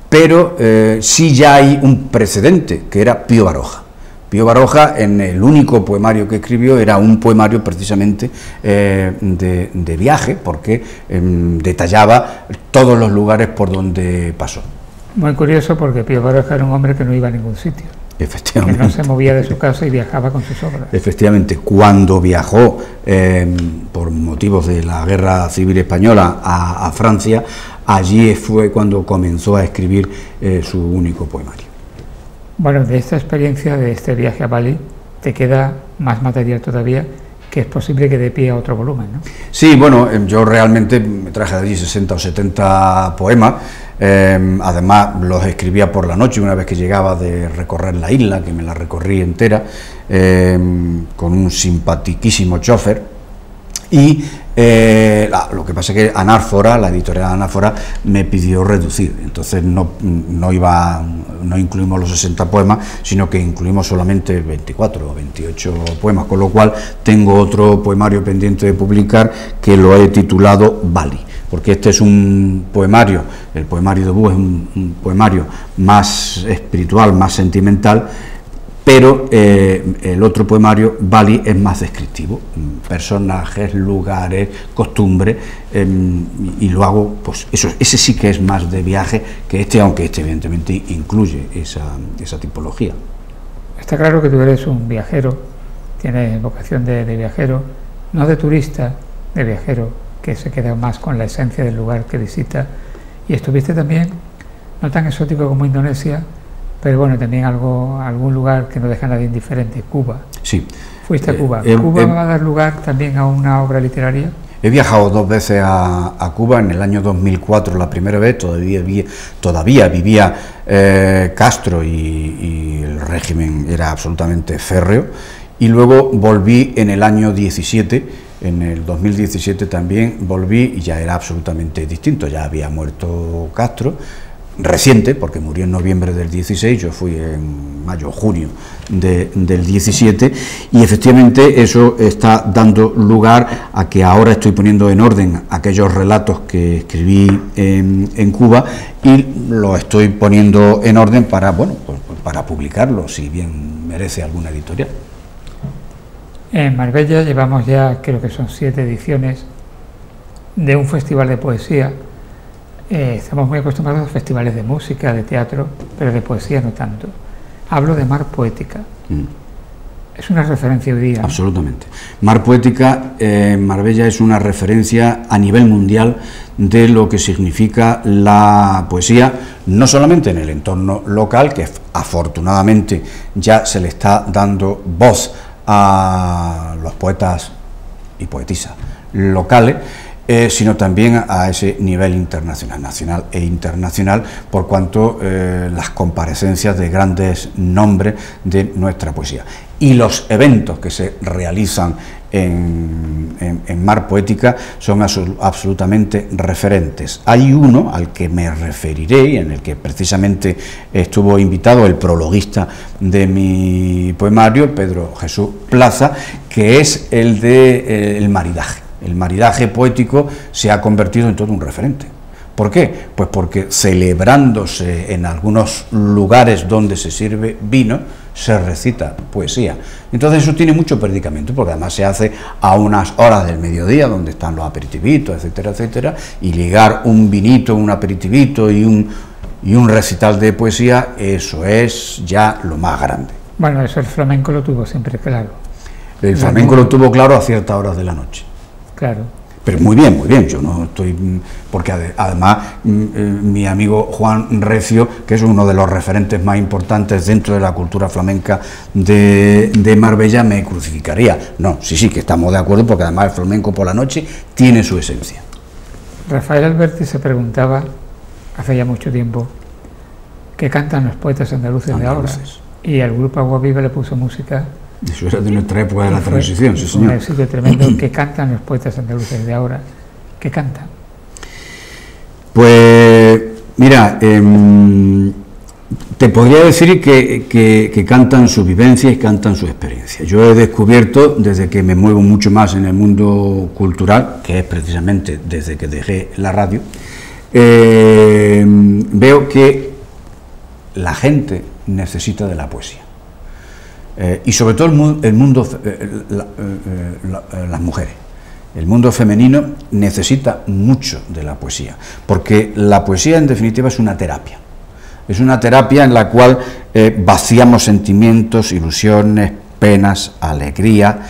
[SPEAKER 3] pero sí ya hay un precedente, que era Pío Baroja. Pío Baroja, en el único poemario que escribió, era un poemario precisamente de viaje, porque detallaba todos los lugares por donde pasó.
[SPEAKER 2] Muy curioso, porque Pío Baroja era un hombre que no iba a ningún sitio.
[SPEAKER 3] Efectivamente.
[SPEAKER 2] Que no se movía de su casa y viajaba con sus obras.
[SPEAKER 3] Efectivamente, cuando viajó por motivos de la Guerra Civil Española a Francia, allí fue cuando comenzó a escribir su único poemario.
[SPEAKER 2] Bueno, de esta experiencia, de este viaje a Bali, te queda más material todavía, que es posible que dé pie a otro volumen, ¿no?
[SPEAKER 3] Sí, bueno, yo realmente me traje de allí 60 o 70 poemas. Además los escribía por la noche, una vez que llegaba de recorrer la isla, que me la recorrí entera, con un simpatiquísimo chofer. Y lo que pasa es que Anáfora, la editorial Anáfora, me pidió reducir, entonces no incluimos los 60 poemas, sino que incluimos solamente 24 o 28 poemas, con lo cual tengo otro poemario pendiente de publicar, que lo he titulado Bali, porque este es un poemario, el poemario de Bú es un poemario más espiritual, más sentimental, pero el otro poemario, Bali, es más descriptivo, personajes, lugares, costumbres, y lo hago, pues ese sí que es más de viaje que este, aunque este evidentemente incluye esa tipología.
[SPEAKER 2] Está claro que tú eres un viajero, tienes vocación de viajero, no de turista, de viajero, que se queda más con la esencia del lugar que visita, y estuviste también, no tan exótico como Indonesia, pero bueno, también algún lugar que no deja a nadie indiferente, Cuba.
[SPEAKER 3] Sí.
[SPEAKER 2] Fuiste a Cuba. ¿Cuba va a dar lugar también a una obra literaria?
[SPEAKER 3] He viajado 2 veces a Cuba, en el año 2004 la primera vez, todavía vivía Castro y el régimen era absolutamente férreo, y luego volví en el año 17, en el 2017 también volví, y ya era absolutamente distinto, ya había muerto Castro, reciente, porque murió en noviembre del 16, yo fui en mayo o junio del 17, y efectivamente eso está dando lugar a que ahora estoy poniendo en orden aquellos relatos que escribí en Cuba, y lo estoy poniendo en orden para, bueno, pues para publicarlo, si bien merece alguna editorial.
[SPEAKER 2] En Marbella llevamos ya, creo que son 7 ediciones de un festival de poesía. Estamos muy acostumbrados a festivales de música, de teatro, pero de poesía no tanto. Hablo de Mar Poética. Es una referencia hoy día, ¿no?
[SPEAKER 3] Absolutamente. Mar Poética en Marbella es una referencia a nivel mundial de lo que significa la poesía, no solamente en el entorno local, que afortunadamente ya se le está dando voz a los poetas y poetisas locales, sino también a ese nivel internacional, nacional e internacional, por cuanto las comparecencias de grandes nombres de nuestra poesía. Y los eventos que se realizan en Mar Poética son absolutamente referentes. Hay uno al que me referiré, y en el que precisamente estuvo invitado el prologuista de mi poemario, Pedro Jesús Plaza, que es el de el maridaje. El maridaje poético se ha convertido en todo un referente. ¿Por qué? Pues porque celebrándose en algunos lugares donde se sirve vino, se recita poesía. Entonces eso tiene mucho predicamento, porque además se hace a unas horas del mediodía, donde están los aperitivitos, etcétera, etcétera, y ligar un vinito, un aperitivito y un recital de poesía, eso es ya lo más grande.
[SPEAKER 2] Bueno, eso el flamenco lo tuvo siempre claro.
[SPEAKER 3] El flamenco lo tuvo claro a ciertas horas de la noche.
[SPEAKER 2] Claro.
[SPEAKER 3] Pero muy bien, yo no estoy... Porque además mi amigo Juan Recio, que es uno de los referentes más importantes dentro de la cultura flamenca de Marbella, me crucificaría. No, sí, que estamos de acuerdo, porque además el flamenco por la noche tiene su esencia.
[SPEAKER 2] Rafael Alberti se preguntaba, hace ya mucho tiempo, ¿qué cantan los poetas andaluces de ahora? Y el grupo Agua Viva le puso música.
[SPEAKER 3] Eso era de nuestra época de la transición, sí, señor.
[SPEAKER 2] Un éxito tremendo. ¿Qué cantan los poetas andaluces de ahora? ¿Qué cantan?
[SPEAKER 3] Pues, mira, te podría decir que cantan su vivencia y cantan su experiencia. Yo he descubierto, desde que me muevo mucho más en el mundo cultural, que es precisamente desde que dejé la radio, veo que la gente necesita de la poesía. Y sobre todo el mundo, las mujeres, el mundo femenino necesita mucho de la poesía, porque la poesía en definitiva es una terapia en la cual vaciamos sentimientos, ilusiones, penas, alegría,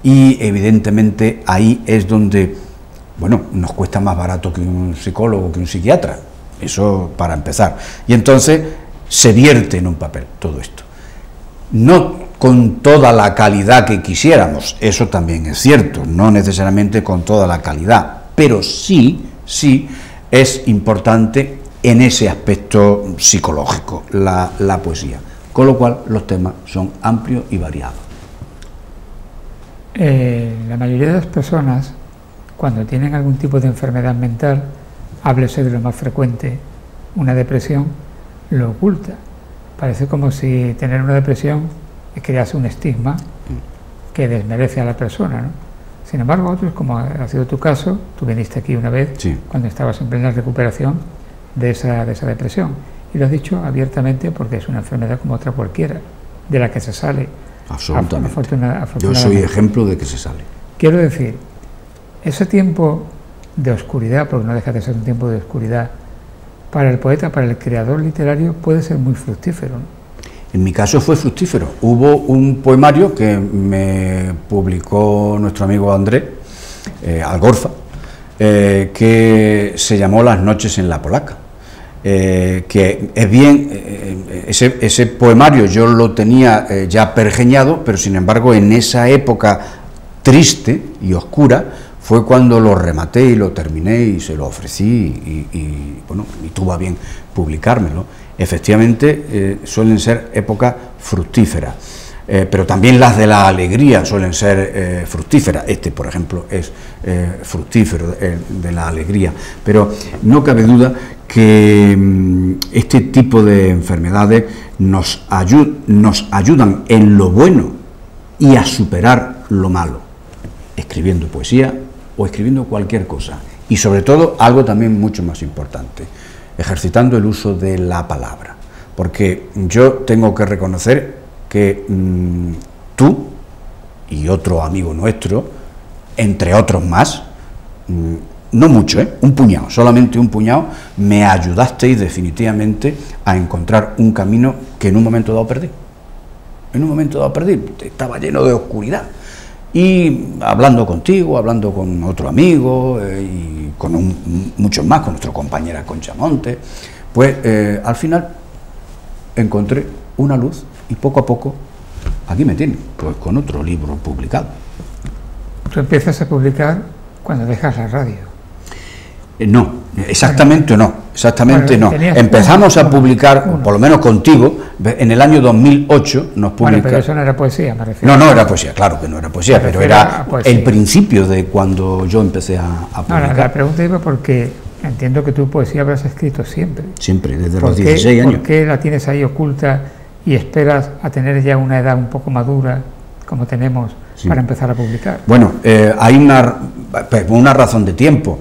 [SPEAKER 3] y evidentemente ahí es donde, bueno, nos cuesta más barato que un psicólogo, que un psiquiatra, eso para empezar, y entonces se vierte en un papel todo esto. No con toda la calidad que quisiéramos, eso también es cierto, no necesariamente con toda la calidad, pero sí es importante en ese aspecto psicológico la poesía, con lo cual los temas son amplios y variados.
[SPEAKER 2] La mayoría de las personas, cuando tienen algún tipo de enfermedad mental, háblese de lo más frecuente, una depresión, lo oculta. Parece como si tener una depresión crease un estigma que desmerece a la persona, ¿no? Sin embargo, otros, como ha sido tu caso, tú viniste aquí una vez, sí, cuando estabas en plena recuperación de esa depresión, y lo has dicho abiertamente, porque es una enfermedad como otra cualquiera, de la que se sale.
[SPEAKER 3] Absolutamente. Yo soy ejemplo de que se sale.
[SPEAKER 2] Quiero decir, ese tiempo de oscuridad, porque no deja de ser un tiempo de oscuridad, para el poeta, para el creador literario, puede ser muy fructífero, ¿no?
[SPEAKER 3] En mi caso fue fructífero. Hubo un poemario que me publicó nuestro amigo Andrés Algorza, que se llamó Las noches en la Polaca, que es bien, ese poemario yo lo tenía ya pergeñado, pero sin embargo en esa época triste y oscura fue cuando lo rematé y lo terminé y se lo ofrecí y bueno, y tuvo a bien publicármelo. Efectivamente suelen ser épocas fructíferas, pero también las de la alegría suelen ser fructíferas. Este, por ejemplo, es fructífero de la alegría, pero no cabe duda que este tipo de enfermedades nos ayudan en lo bueno y a superar lo malo, escribiendo poesía o escribiendo cualquier cosa, y sobre todo algo también mucho más importante, ejercitando el uso de la palabra, porque yo tengo que reconocer que tú y otro amigo nuestro, entre otros más, no mucho, un puñado, solamente un puñado, me ayudasteis definitivamente a encontrar un camino que en un momento dado perdí. En un momento dado perdí, estaba lleno de oscuridad. Y hablando contigo, hablando con otro amigo y con muchos más, con nuestra compañera Concha Monte, pues al final encontré una luz y poco a poco aquí me tiene, pues con otro libro publicado.
[SPEAKER 2] ¿Tú empiezas a publicar cuando dejas la radio?
[SPEAKER 3] No, exactamente no. Empezamos a publicar, por lo menos contigo, en el año 2008 nos publicamos.
[SPEAKER 2] Bueno, pero eso no era poesía, me refiero.
[SPEAKER 3] No era poesía, claro que no era poesía, pero era el principio de cuando yo empecé a publicar.
[SPEAKER 2] No, la pregunta iba porque entiendo que tu poesía habrás escrito siempre.
[SPEAKER 3] Siempre, desde los 16 años.
[SPEAKER 2] ¿Por qué la tienes ahí oculta y esperas a tener ya una edad un poco madura, como tenemos, para empezar a publicar?
[SPEAKER 3] Bueno, hay una razón de tiempo.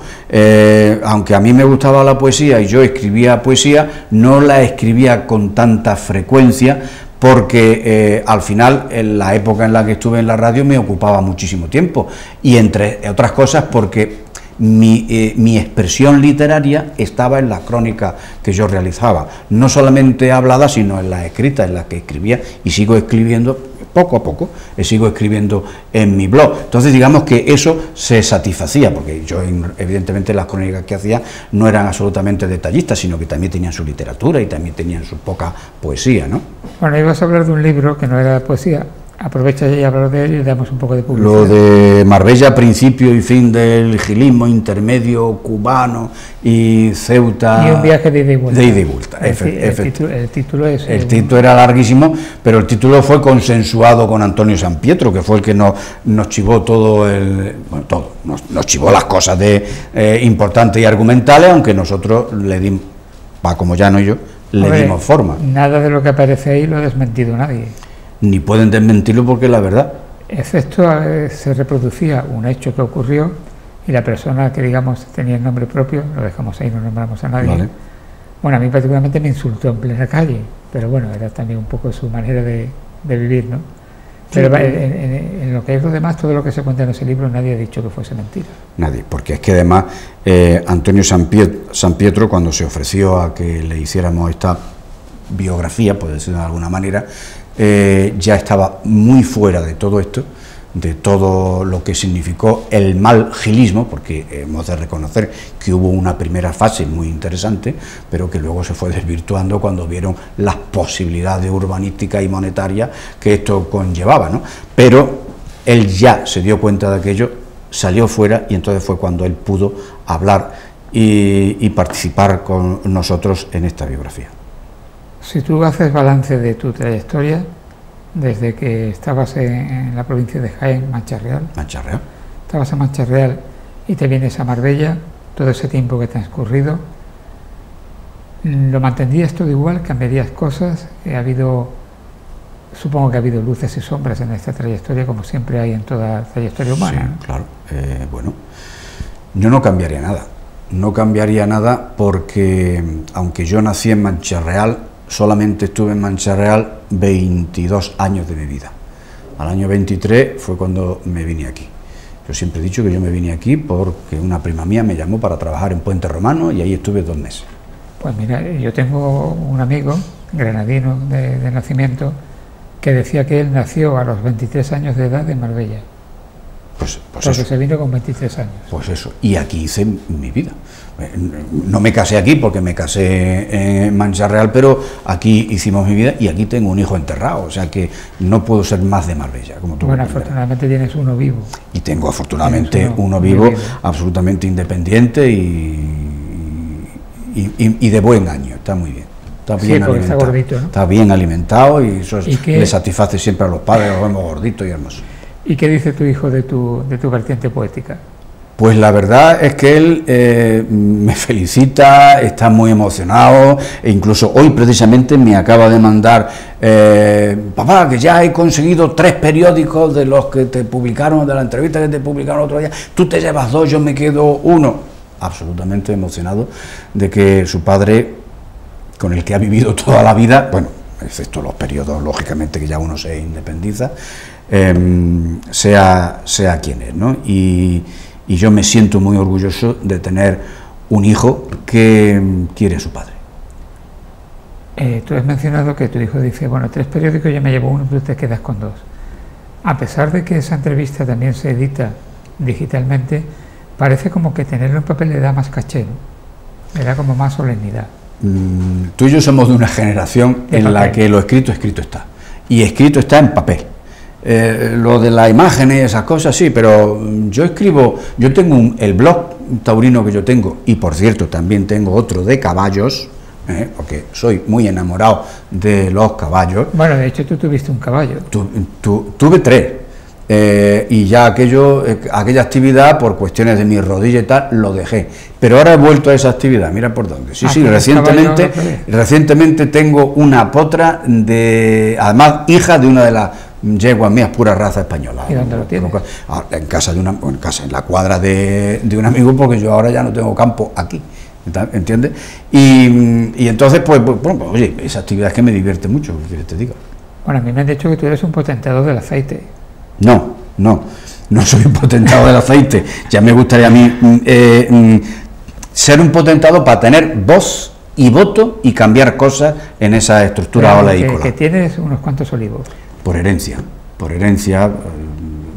[SPEAKER 3] Aunque a mí me gustaba la poesía y yo escribía poesía, no la escribía con tanta frecuencia porque al final, en la época en la que estuve en la radio, me ocupaba muchísimo tiempo, y entre otras cosas porque mi expresión literaria estaba en las crónicas que yo realizaba, no solamente hablada, sino en las escritas, en las que escribía, y sigo escribiendo poco a poco, sigo escribiendo en mi blog. Entonces, digamos que eso se satisfacía, porque yo, evidentemente, las crónicas que hacía no eran absolutamente detallistas, sino que también tenían su literatura y también tenían su poca poesía, ¿no?
[SPEAKER 2] Bueno, ibas a hablar de un libro que no era poesía. Aprovecha y hablar de él y le damos un poco de publicidad.
[SPEAKER 3] Lo de Marbella, principio y fin del gilismo, intermedio cubano y Ceuta.
[SPEAKER 2] Y un viaje de ida y vuelta.
[SPEAKER 3] De ida y vuelta,
[SPEAKER 2] el título es...
[SPEAKER 3] El título era larguísimo, pero el título fue consensuado con Antonio Sampietro, que fue el que nos chivó todo nos chivó las cosas importantes y argumentales, aunque nosotros le dimos, como Llano y yo, le dimos forma.
[SPEAKER 2] Nada de lo que aparece ahí lo ha desmentido nadie.
[SPEAKER 3] Ni pueden desmentirlo porque es la verdad.
[SPEAKER 2] Excepto se reproducía un hecho que ocurrió y la persona que, digamos, tenía el nombre propio, lo dejamos ahí, no nombramos a nadie. Vale. Bueno, a mí particularmente me insultó en plena calle, pero bueno, era también un poco su manera de vivir, ¿no? Pero sí, en lo que es lo demás, todo lo que se cuenta en ese libro, nadie ha dicho que fuese mentira. Nadie,
[SPEAKER 3] porque es que además Antonio Sampietro, cuando se ofreció a que le hiciéramos esta biografía, por decirlo de alguna manera, ya estaba muy fuera de todo esto, de todo lo que significó el mal gilismo, porque hemos de reconocer que hubo una primera fase muy interesante, pero que luego se fue desvirtuando cuando vieron las posibilidades urbanísticas y monetarias que esto conllevaba, ¿no? Pero él ya se dio cuenta de aquello, salió fuera, y entonces fue cuando él pudo hablar y participar con nosotros en esta biografía.
[SPEAKER 2] Si tú haces balance de tu trayectoria, desde que estabas en la provincia de Jaén, Mancha Real. Estabas en Mancha Real y te vienes a Marbella, todo ese tiempo que te ha transcurrido, ¿lo mantendrías todo igual? ¿Cambiarías cosas? Supongo que ha habido luces y sombras en esta trayectoria, como siempre hay en toda trayectoria humana.
[SPEAKER 3] Sí, claro. Bueno, yo no cambiaría nada. No cambiaría nada porque, aunque yo nací en Mancha Real, solamente estuve en Mancha Real 22 años de mi vida. Al año 23 fue cuando me vine aquí. Yo siempre he dicho que yo me vine aquí porque una prima mía me llamó para trabajar en Puente Romano y ahí estuve 2 meses.
[SPEAKER 2] Pues mira, yo tengo un amigo granadino de nacimiento que decía que él nació a los 23 años de edad en Marbella.
[SPEAKER 3] Pues
[SPEAKER 2] porque
[SPEAKER 3] eso.
[SPEAKER 2] Se vino con 23 años.
[SPEAKER 3] Pues eso, y aquí hice mi vida. No me casé aquí porque me casé en Mancha Real, pero aquí hicimos mi vida y aquí tengo un hijo enterrado, o sea que no puedo ser más de Marbella, como tú.
[SPEAKER 2] Bueno, afortunadamente tienes uno vivo.
[SPEAKER 3] Y tengo afortunadamente uno vivo, absolutamente independiente y de buen año, está muy bien. Está bien alimentado,
[SPEAKER 2] está gordito, ¿no?
[SPEAKER 3] Está bien alimentado y eso le satisface siempre a los padres, los vemos gorditos y hermosos.
[SPEAKER 2] ¿Y qué dice tu hijo de tu vertiente poética?
[SPEAKER 3] Pues la verdad es que él me felicita, está muy emocionado, e incluso hoy precisamente me acaba de mandar, papá, que ya he conseguido 3 periódicos de los que te publicaron, de la entrevista que te publicaron el otro día, tú te llevas 2, yo me quedo 1. Absolutamente emocionado de que su padre, con el que ha vivido toda la vida, bueno, excepto los periodos, lógicamente, que ya uno se independiza, sea quien es, ¿no? Y yo me siento muy orgulloso de tener un hijo que quiere a su padre.
[SPEAKER 2] Tú has mencionado que tu hijo dice, bueno, 3 periódicos, yo me llevo 1, tú te quedas con 2. A pesar de que esa entrevista también se edita digitalmente, parece como que tenerlo en papel le da más caché, ¿no? Le da como más solemnidad.
[SPEAKER 3] Tú y yo somos de una generación en la que lo escrito está, y escrito está en papel. Lo de las imágenes y esas cosas sí, pero yo escribo, yo tengo el blog taurino que yo tengo, y por cierto también tengo otro de caballos, porque soy muy enamorado de los caballos.
[SPEAKER 2] Bueno, de hecho tú tuviste un caballo.
[SPEAKER 3] Tuve 3, y ya aquella actividad, por cuestiones de mi rodilla y tal, lo dejé, pero ahora he vuelto a esa actividad, mira por dónde. Sí, recientemente tengo una potra, además hija de una de las yeguas mías, pura raza española.
[SPEAKER 2] ¿Y dónde lo tienes?
[SPEAKER 3] En casa en la cuadra de un amigo, porque yo ahora ya no tengo campo aquí, ¿entiendes? Y entonces, pues, oye, esa actividad es que me divierte mucho, ¿qué quieres que te diga?
[SPEAKER 2] Bueno, a mí me han dicho que tú eres un potentado del aceite.
[SPEAKER 3] No soy un potentado del aceite. Ya me gustaría a mí ser un potentado para tener voz y voto y cambiar cosas en esa estructura oleícola.
[SPEAKER 2] Que tienes unos cuantos olivos.
[SPEAKER 3] Por herencia.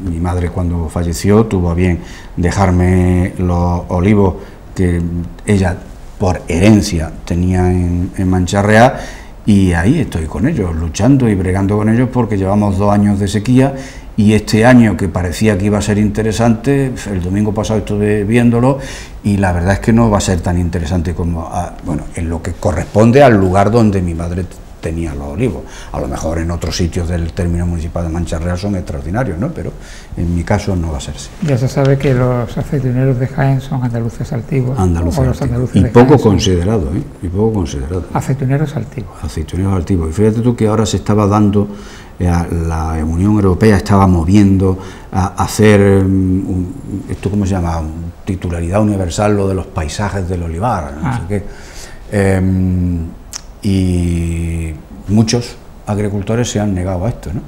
[SPEAKER 3] Mi madre, cuando falleció, tuvo a bien dejarme los olivos que ella por herencia tenía en Mancharreá, y ahí estoy con ellos, luchando y bregando con ellos, porque llevamos 2 años de sequía, y este año, que parecía que iba a ser interesante, el domingo pasado estuve viéndolo, y la verdad es que no va a ser tan interesante como, en lo que corresponde al lugar donde mi madre tenía los olivos. A lo mejor en otros sitios del término municipal de Mancharreá son extraordinarios, ¿no? Pero en mi caso no va a ser así.
[SPEAKER 2] Ya se sabe que los aceituneros de Jaén son andaluces altivos.
[SPEAKER 3] Y poco considerados, ¿eh? Y poco considerados.
[SPEAKER 2] Aceituneros altivos.
[SPEAKER 3] Aceituneros altivos. Y fíjate tú que ahora se estaba dando, la Unión Europea estaba moviendo a hacer, esto ¿cómo se llama? Titularidad universal, lo de los paisajes del olivar, no sé qué. Y muchos agricultores se han negado a esto, ¿no?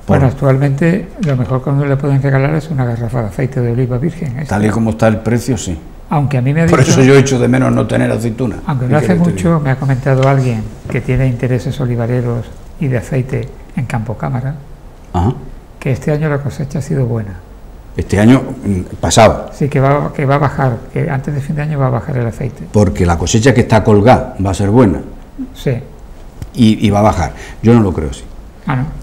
[SPEAKER 2] Bueno, actualmente lo mejor que uno le pueden regalar es una garrafa de aceite de oliva virgen.
[SPEAKER 3] Tal y como está el precio, sí.
[SPEAKER 2] Aunque a mí me ha dicho,
[SPEAKER 3] por eso yo echo de menos no tener aceituna.
[SPEAKER 2] Aunque no hace mucho me ha comentado alguien que tiene intereses olivareros y de aceite en Campo Cámara, que este año la cosecha ha sido buena.
[SPEAKER 3] Este año pasado.
[SPEAKER 2] Sí, que va a bajar, que antes de fin de año va a bajar el aceite.
[SPEAKER 3] Porque la cosecha que está colgada va a ser buena.
[SPEAKER 2] Sí.
[SPEAKER 3] Y va a bajar. Yo no lo creo así.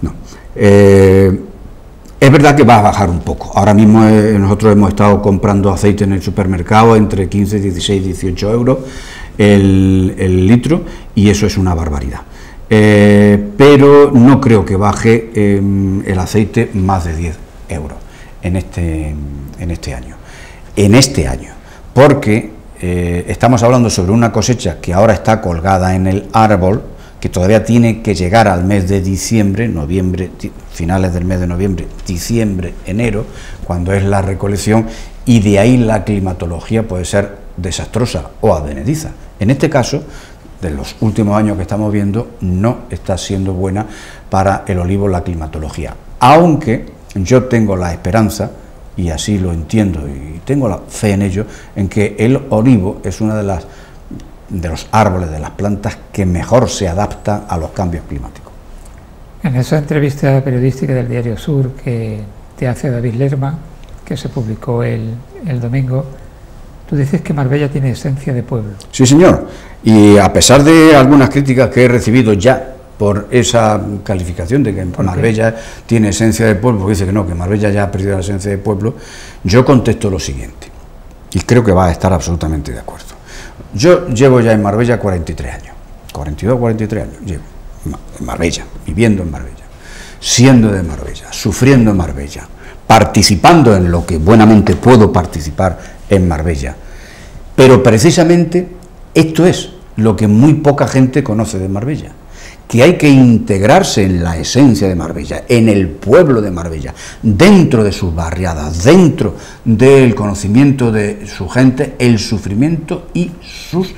[SPEAKER 2] No.
[SPEAKER 3] Es verdad que va a bajar un poco. Ahora mismo nosotros hemos estado comprando aceite en el supermercado entre 15, 16, 18 euros el litro, y eso es una barbaridad. Pero no creo que baje el aceite más de 10 euros en este año. Porque estamos hablando sobre una cosecha que ahora está colgada en el árbol, que todavía tiene que llegar al mes de diciembre, noviembre, finales del mes de noviembre, diciembre, enero, cuando es la recolección, y de ahí la climatología puede ser desastrosa o advenediza. En este caso, de los últimos años que estamos viendo, no está siendo buena para el olivo la climatología, aunque yo tengo la esperanza, y así lo entiendo y tengo la fe en ello, en que el olivo es una de los árboles, de las plantas que mejor se adapta a los cambios climáticos.
[SPEAKER 2] En esa entrevista periodística del Diario Sur que te hace David Lerma, que se publicó el domingo, tú dices que Marbella tiene esencia de pueblo.
[SPEAKER 3] Sí, señor, y a pesar de algunas críticas que he recibido ya por esa calificación de que Marbella tiene esencia de pueblo, porque dice que no, que Marbella ya ha perdido la esencia de pueblo, yo contesto lo siguiente, y creo que va a estar absolutamente de acuerdo. Yo llevo ya en Marbella 43 años, 42, 43 años, llevo en Marbella, viviendo en Marbella, siendo de Marbella, sufriendo en Marbella, participando en lo que buenamente puedo participar en Marbella, pero precisamente esto es lo que muy poca gente conoce de Marbella, que hay que integrarse en la esencia de Marbella, en el pueblo de Marbella, dentro de sus barriadas, dentro del conocimiento de su gente, el sufrimiento y sus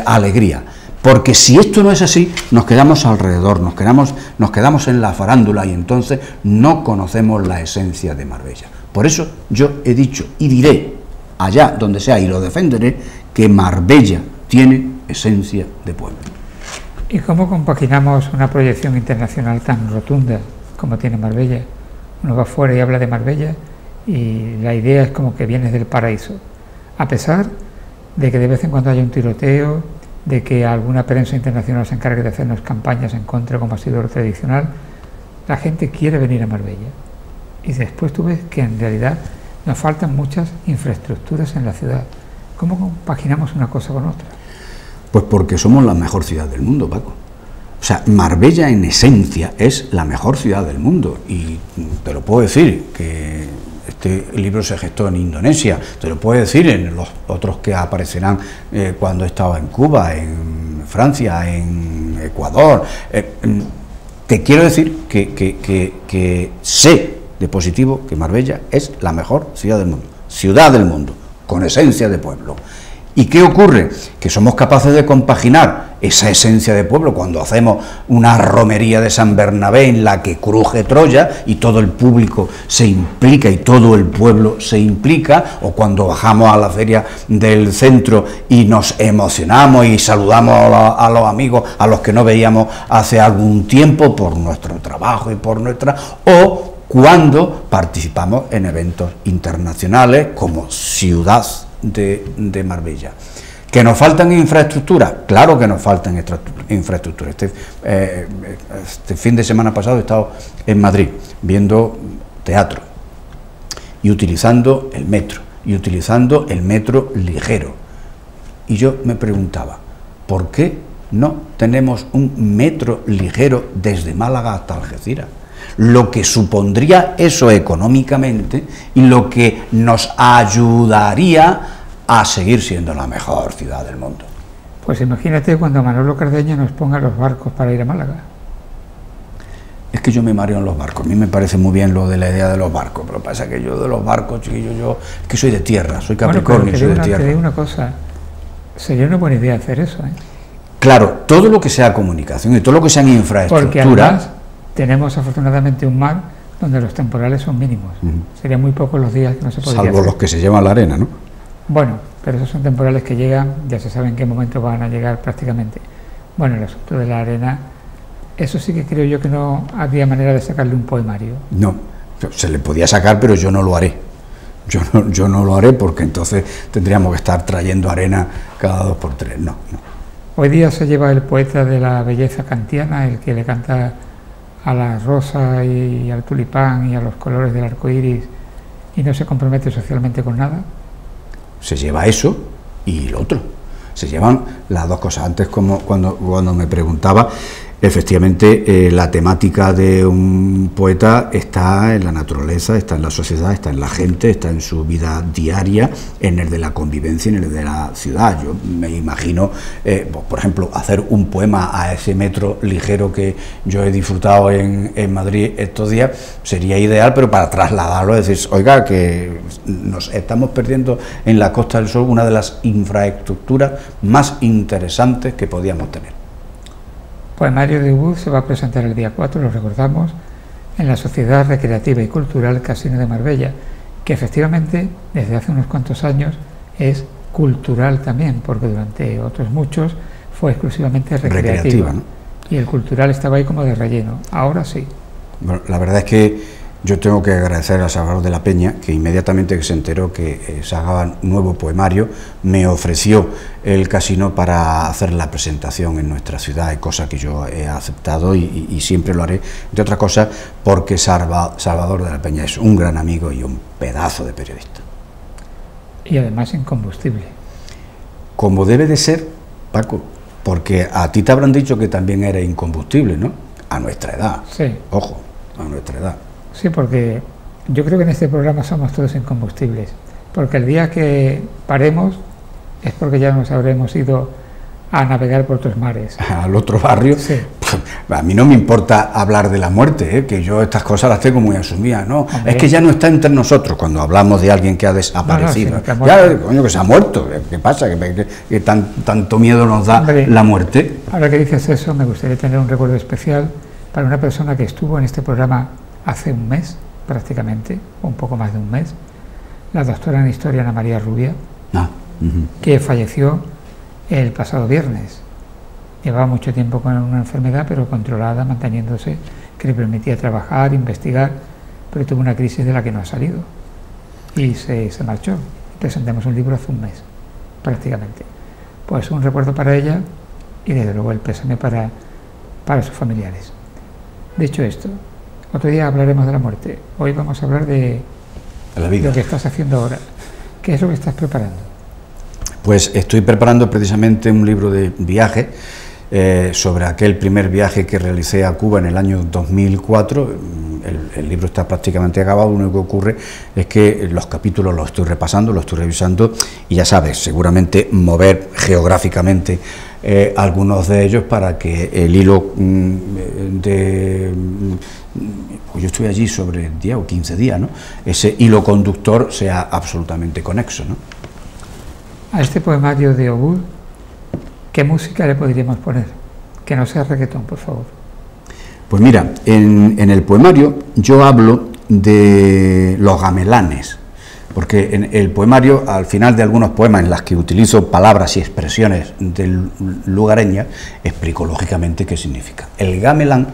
[SPEAKER 3] alegrías. Porque si esto no es así, nos quedamos alrededor, nos quedamos en la farándula, y entonces no conocemos la esencia de Marbella. Por eso yo he dicho y diré, allá donde sea, y lo defenderé, que Marbella tiene esencia de pueblo.
[SPEAKER 2] ¿Y cómo compaginamos una proyección internacional tan rotunda como tiene Marbella? Uno va fuera y habla de Marbella y la idea es como que vienes del paraíso, a pesar de que de vez en cuando haya un tiroteo, de que alguna prensa internacional se encargue de hacernos campañas en contra, como ha sido lo tradicional. La gente quiere venir a Marbella, y después tú ves que en realidad nos faltan muchas infraestructuras en la ciudad. ¿Cómo compaginamos una cosa con otra?
[SPEAKER 3] Pues porque somos la mejor ciudad del mundo, Paco. O sea, Marbella en esencia es la mejor ciudad del mundo, y te lo puedo decir, que este libro se gestó en Indonesia, te lo puedo decir en los otros que aparecerán cuando he estado en Cuba, en Francia, en Ecuador. Te quiero decir que sé de positivo que Marbella es la mejor ciudad del mundo, con esencia de pueblo. ¿Y qué ocurre? Que somos capaces de compaginar esa esencia de pueblo cuando hacemos una romería de San Bernabé en la que cruje Troya y todo el público se implica y todo el pueblo se implica, o cuando bajamos a la feria del centro y nos emocionamos y saludamos a los amigos a los que no veíamos hace algún tiempo por nuestro trabajo y por nuestra... o cuando participamos en eventos internacionales como Ciudad de Marbella. ¿Que nos faltan infraestructuras? Claro que nos faltan infraestructuras. Este fin de semana pasado he estado en Madrid viendo teatro y utilizando el metro ligero. Y yo me preguntaba, ¿por qué no tenemos un metro ligero desde Málaga hasta Algeciras? Lo que supondría eso económicamente y lo que nos ayudaría a seguir siendo la mejor ciudad del mundo.
[SPEAKER 2] Pues imagínate cuando Manolo Cardeña nos ponga los barcos para ir a Málaga.
[SPEAKER 3] Es que yo me mareo en los barcos, a mí me parece muy bien lo de la idea de los barcos, pero pasa que yo de los barcos, chiquillo, yo es que soy de tierra, soy Capricornio,
[SPEAKER 2] bueno,
[SPEAKER 3] soy de tierra.
[SPEAKER 2] Te digo una cosa, sería una buena idea hacer eso, ¿eh?
[SPEAKER 3] Claro, todo lo que sea comunicación y todo lo que sean infraestructuras...
[SPEAKER 2] Porque además tenemos afortunadamente un mar donde los temporales son mínimos. Serían muy pocos los días que no se podría
[SPEAKER 3] salvo
[SPEAKER 2] hacer.
[SPEAKER 3] los que se llevan la arena, ¿no?
[SPEAKER 2] Bueno, pero esos son temporales que llegan, ya se sabe en qué momento van a llegar prácticamente. Bueno, el asunto de la arena, eso sí que creo yo que no había manera de sacarle un poemario.
[SPEAKER 3] No, se le podía sacar, pero yo no lo haré. Yo no lo haré porque entonces tendríamos que estar trayendo arena cada 2 por 3. No.
[SPEAKER 2] Hoy día se lleva el poeta de la belleza kantiana, el que le canta a la rosa y al tulipán y a los colores del arco iris y no se compromete socialmente con nada.
[SPEAKER 3] Se lleva eso y lo otro. Se llevan las dos cosas. Antes, como cuando me preguntaba, efectivamente la temática de un poeta está en la naturaleza, está en la sociedad, está en la gente, está en su vida diaria, en el de la convivencia, en el de la ciudad. Yo me imagino, por ejemplo, hacer un poema a ese metro ligero que yo he disfrutado en Madrid estos días, sería ideal, pero para trasladarlo, es decir, oiga, que nos estamos perdiendo en la Costa del Sol una de las infraestructuras más interesantes que podíamos tener.
[SPEAKER 2] Poemario de Ubud se va a presentar el día 4, lo recordamos, en la Sociedad Recreativa y Cultural Casino de Marbella, que efectivamente desde hace unos cuantos años es cultural también, porque durante otros muchos fue exclusivamente recreativa, ¿no? Y el cultural estaba ahí como de relleno, ahora sí.
[SPEAKER 3] Bueno, la verdad es que yo tengo que agradecer a Salvador de la Peña, que inmediatamente que se enteró que sacaba nuevo poemario, me ofreció el casino para hacer la presentación en nuestra ciudad, cosa que yo he aceptado y siempre lo haré, entre otras cosas, porque Salvador de la Peña es un gran amigo y un pedazo de periodista.
[SPEAKER 2] Y además incombustible.
[SPEAKER 3] Como debe de ser, Paco, porque a ti te habrán dicho que también eres incombustible, ¿no? A nuestra edad.
[SPEAKER 2] Sí.
[SPEAKER 3] Ojo, a nuestra edad.
[SPEAKER 2] Sí, porque yo creo que en este programa somos todos incombustibles, porque el día que paremos es porque ya nos habremos ido a navegar por otros mares.
[SPEAKER 3] Al otro barrio.
[SPEAKER 2] Sí.
[SPEAKER 3] A mí no me importa hablar de la muerte, que yo estas cosas las tengo muy asumidas, ¿no?
[SPEAKER 2] Hombre.
[SPEAKER 3] Es que ya no está entre nosotros cuando hablamos de alguien que ha desaparecido.
[SPEAKER 2] No,
[SPEAKER 3] ya, coño, que se ha muerto. ¿Qué pasa? Que tanto miedo nos da, hombre, la muerte.
[SPEAKER 2] Ahora que dices eso, me gustaría tener un recuerdo especial para una persona que estuvo en este programa hace un mes, prácticamente, o un poco más de un mes, la doctora en Historia Ana María Rubia, que falleció el pasado viernes. Llevaba mucho tiempo con una enfermedad, pero controlada, manteniéndose, que le permitía trabajar, investigar, pero tuvo una crisis de la que no ha salido. Y se marchó. Presentamos un libro hace un mes, prácticamente. Pues un recuerdo para ella y desde luego el pésame para sus familiares. Dicho esto, otro día hablaremos de la muerte. Hoy vamos a hablar de la vida, lo que estás haciendo ahora. ¿Qué es lo que estás preparando? Pues estoy preparando precisamente un libro de viaje sobre aquel primer viaje que realicé a Cuba en el año 2004. El libro está prácticamente acabado, lo único que ocurre es que los capítulos los estoy repasando, los estoy revisando y ya sabes, seguramente mover geográficamente algunos de ellos para que el hilo pues yo estoy allí sobre 10 o 15 días, ¿no? Ese hilo conductor sea absolutamente conexo, ¿no? A este poemario de Obud, ¿qué música le podríamos poner? Que no sea reggaetón, por favor.
[SPEAKER 3] Pues mira, en el poemario yo hablo de los gamelanes, porque en el poemario, al final de algunos poemas en los que utilizo palabras y expresiones del lugareñas, explico lógicamente qué significa. El gamelán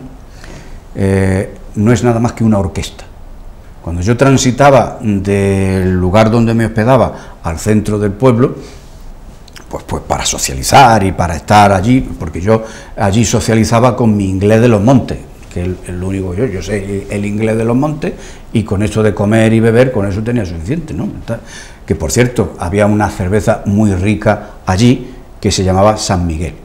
[SPEAKER 3] no es nada más que una orquesta. Cuando yo transitaba del lugar donde me hospedaba al centro del pueblo, pues para socializar y para estar allí, porque yo allí socializaba con mi inglés de los montes, que es lo único que yo sé el inglés de los montes, y con eso de comer y beber, con eso tenía suficiente, ¿no? Que por cierto, había una cerveza muy rica allí que se llamaba San Miguel.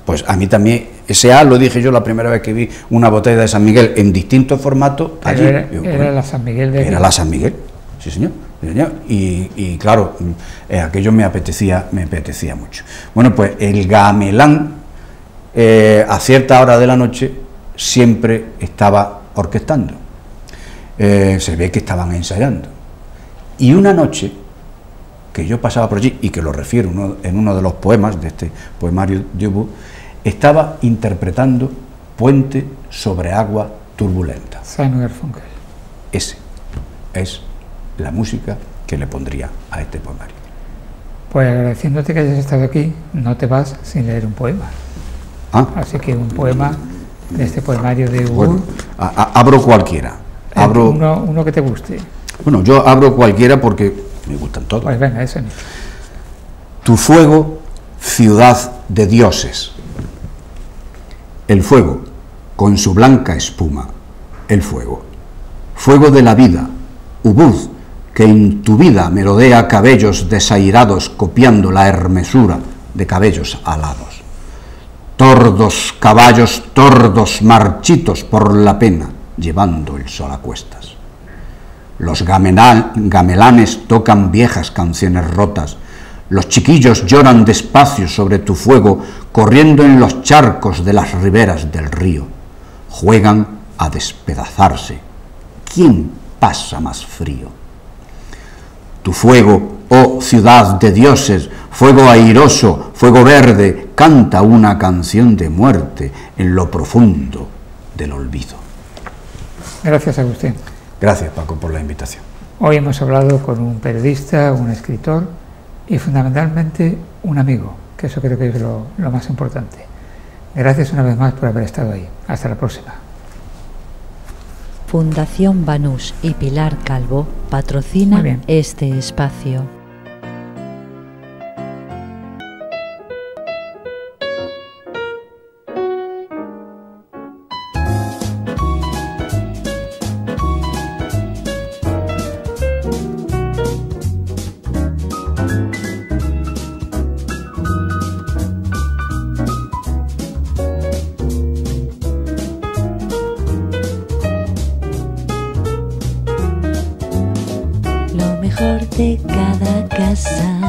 [SPEAKER 3] Pues a mí también, ese lo dije yo la primera vez que vi una botella de San Miguel en distintos formatos allí.
[SPEAKER 2] Era la San Miguel de aquí.
[SPEAKER 3] Era la San Miguel, sí señor. Y claro, aquello me apetecía mucho. Bueno, pues el gamelán a cierta hora de la noche siempre estaba orquestando. Se ve que estaban ensayando. Y una noche que yo pasaba por allí, y que lo refiero en uno de los poemas de este poemario de Obud, estaba interpretando Puente sobre agua turbulenta.
[SPEAKER 2] Simon Garfunkel.
[SPEAKER 3] Ese es la música que le pondría a este poemario.
[SPEAKER 2] Pues agradeciéndote que hayas estado aquí, no te vas sin leer un poema. Así que un poema de este poemario de Obud.
[SPEAKER 3] Bueno, abro cualquiera. Abro
[SPEAKER 2] uno que te guste.
[SPEAKER 3] Bueno, yo abro cualquiera porque me gustan todos.
[SPEAKER 2] Pues venga, ese.
[SPEAKER 3] Tu fuego, ciudad de dioses. El fuego, con su blanca espuma, el fuego. Fuego de la vida, Ubud, que en tu vida merodea cabellos desairados copiando la hermesura de cabellos alados. Tordos caballos tordos marchitos por la pena, llevando el sol a cuestas. Los gamelanes tocan viejas canciones rotas, los chiquillos lloran despacio sobre tu fuego, corriendo en los charcos de las riberas del río. Juegan a despedazarse. ¿Quién pasa más frío? Tu fuego, oh ciudad de dioses, fuego airoso, fuego verde, canta una canción de muerte en lo profundo del olvido.
[SPEAKER 2] Gracias, Agustín.
[SPEAKER 3] Gracias, Paco, por la invitación.
[SPEAKER 2] Hoy hemos hablado con un periodista, un escritor y fundamentalmente un amigo, que eso creo que es lo más importante. Gracias una vez más por haber estado ahí. Hasta la próxima.
[SPEAKER 1] Fundación Banús y Pilar Calvo patrocina este espacio. De cada casa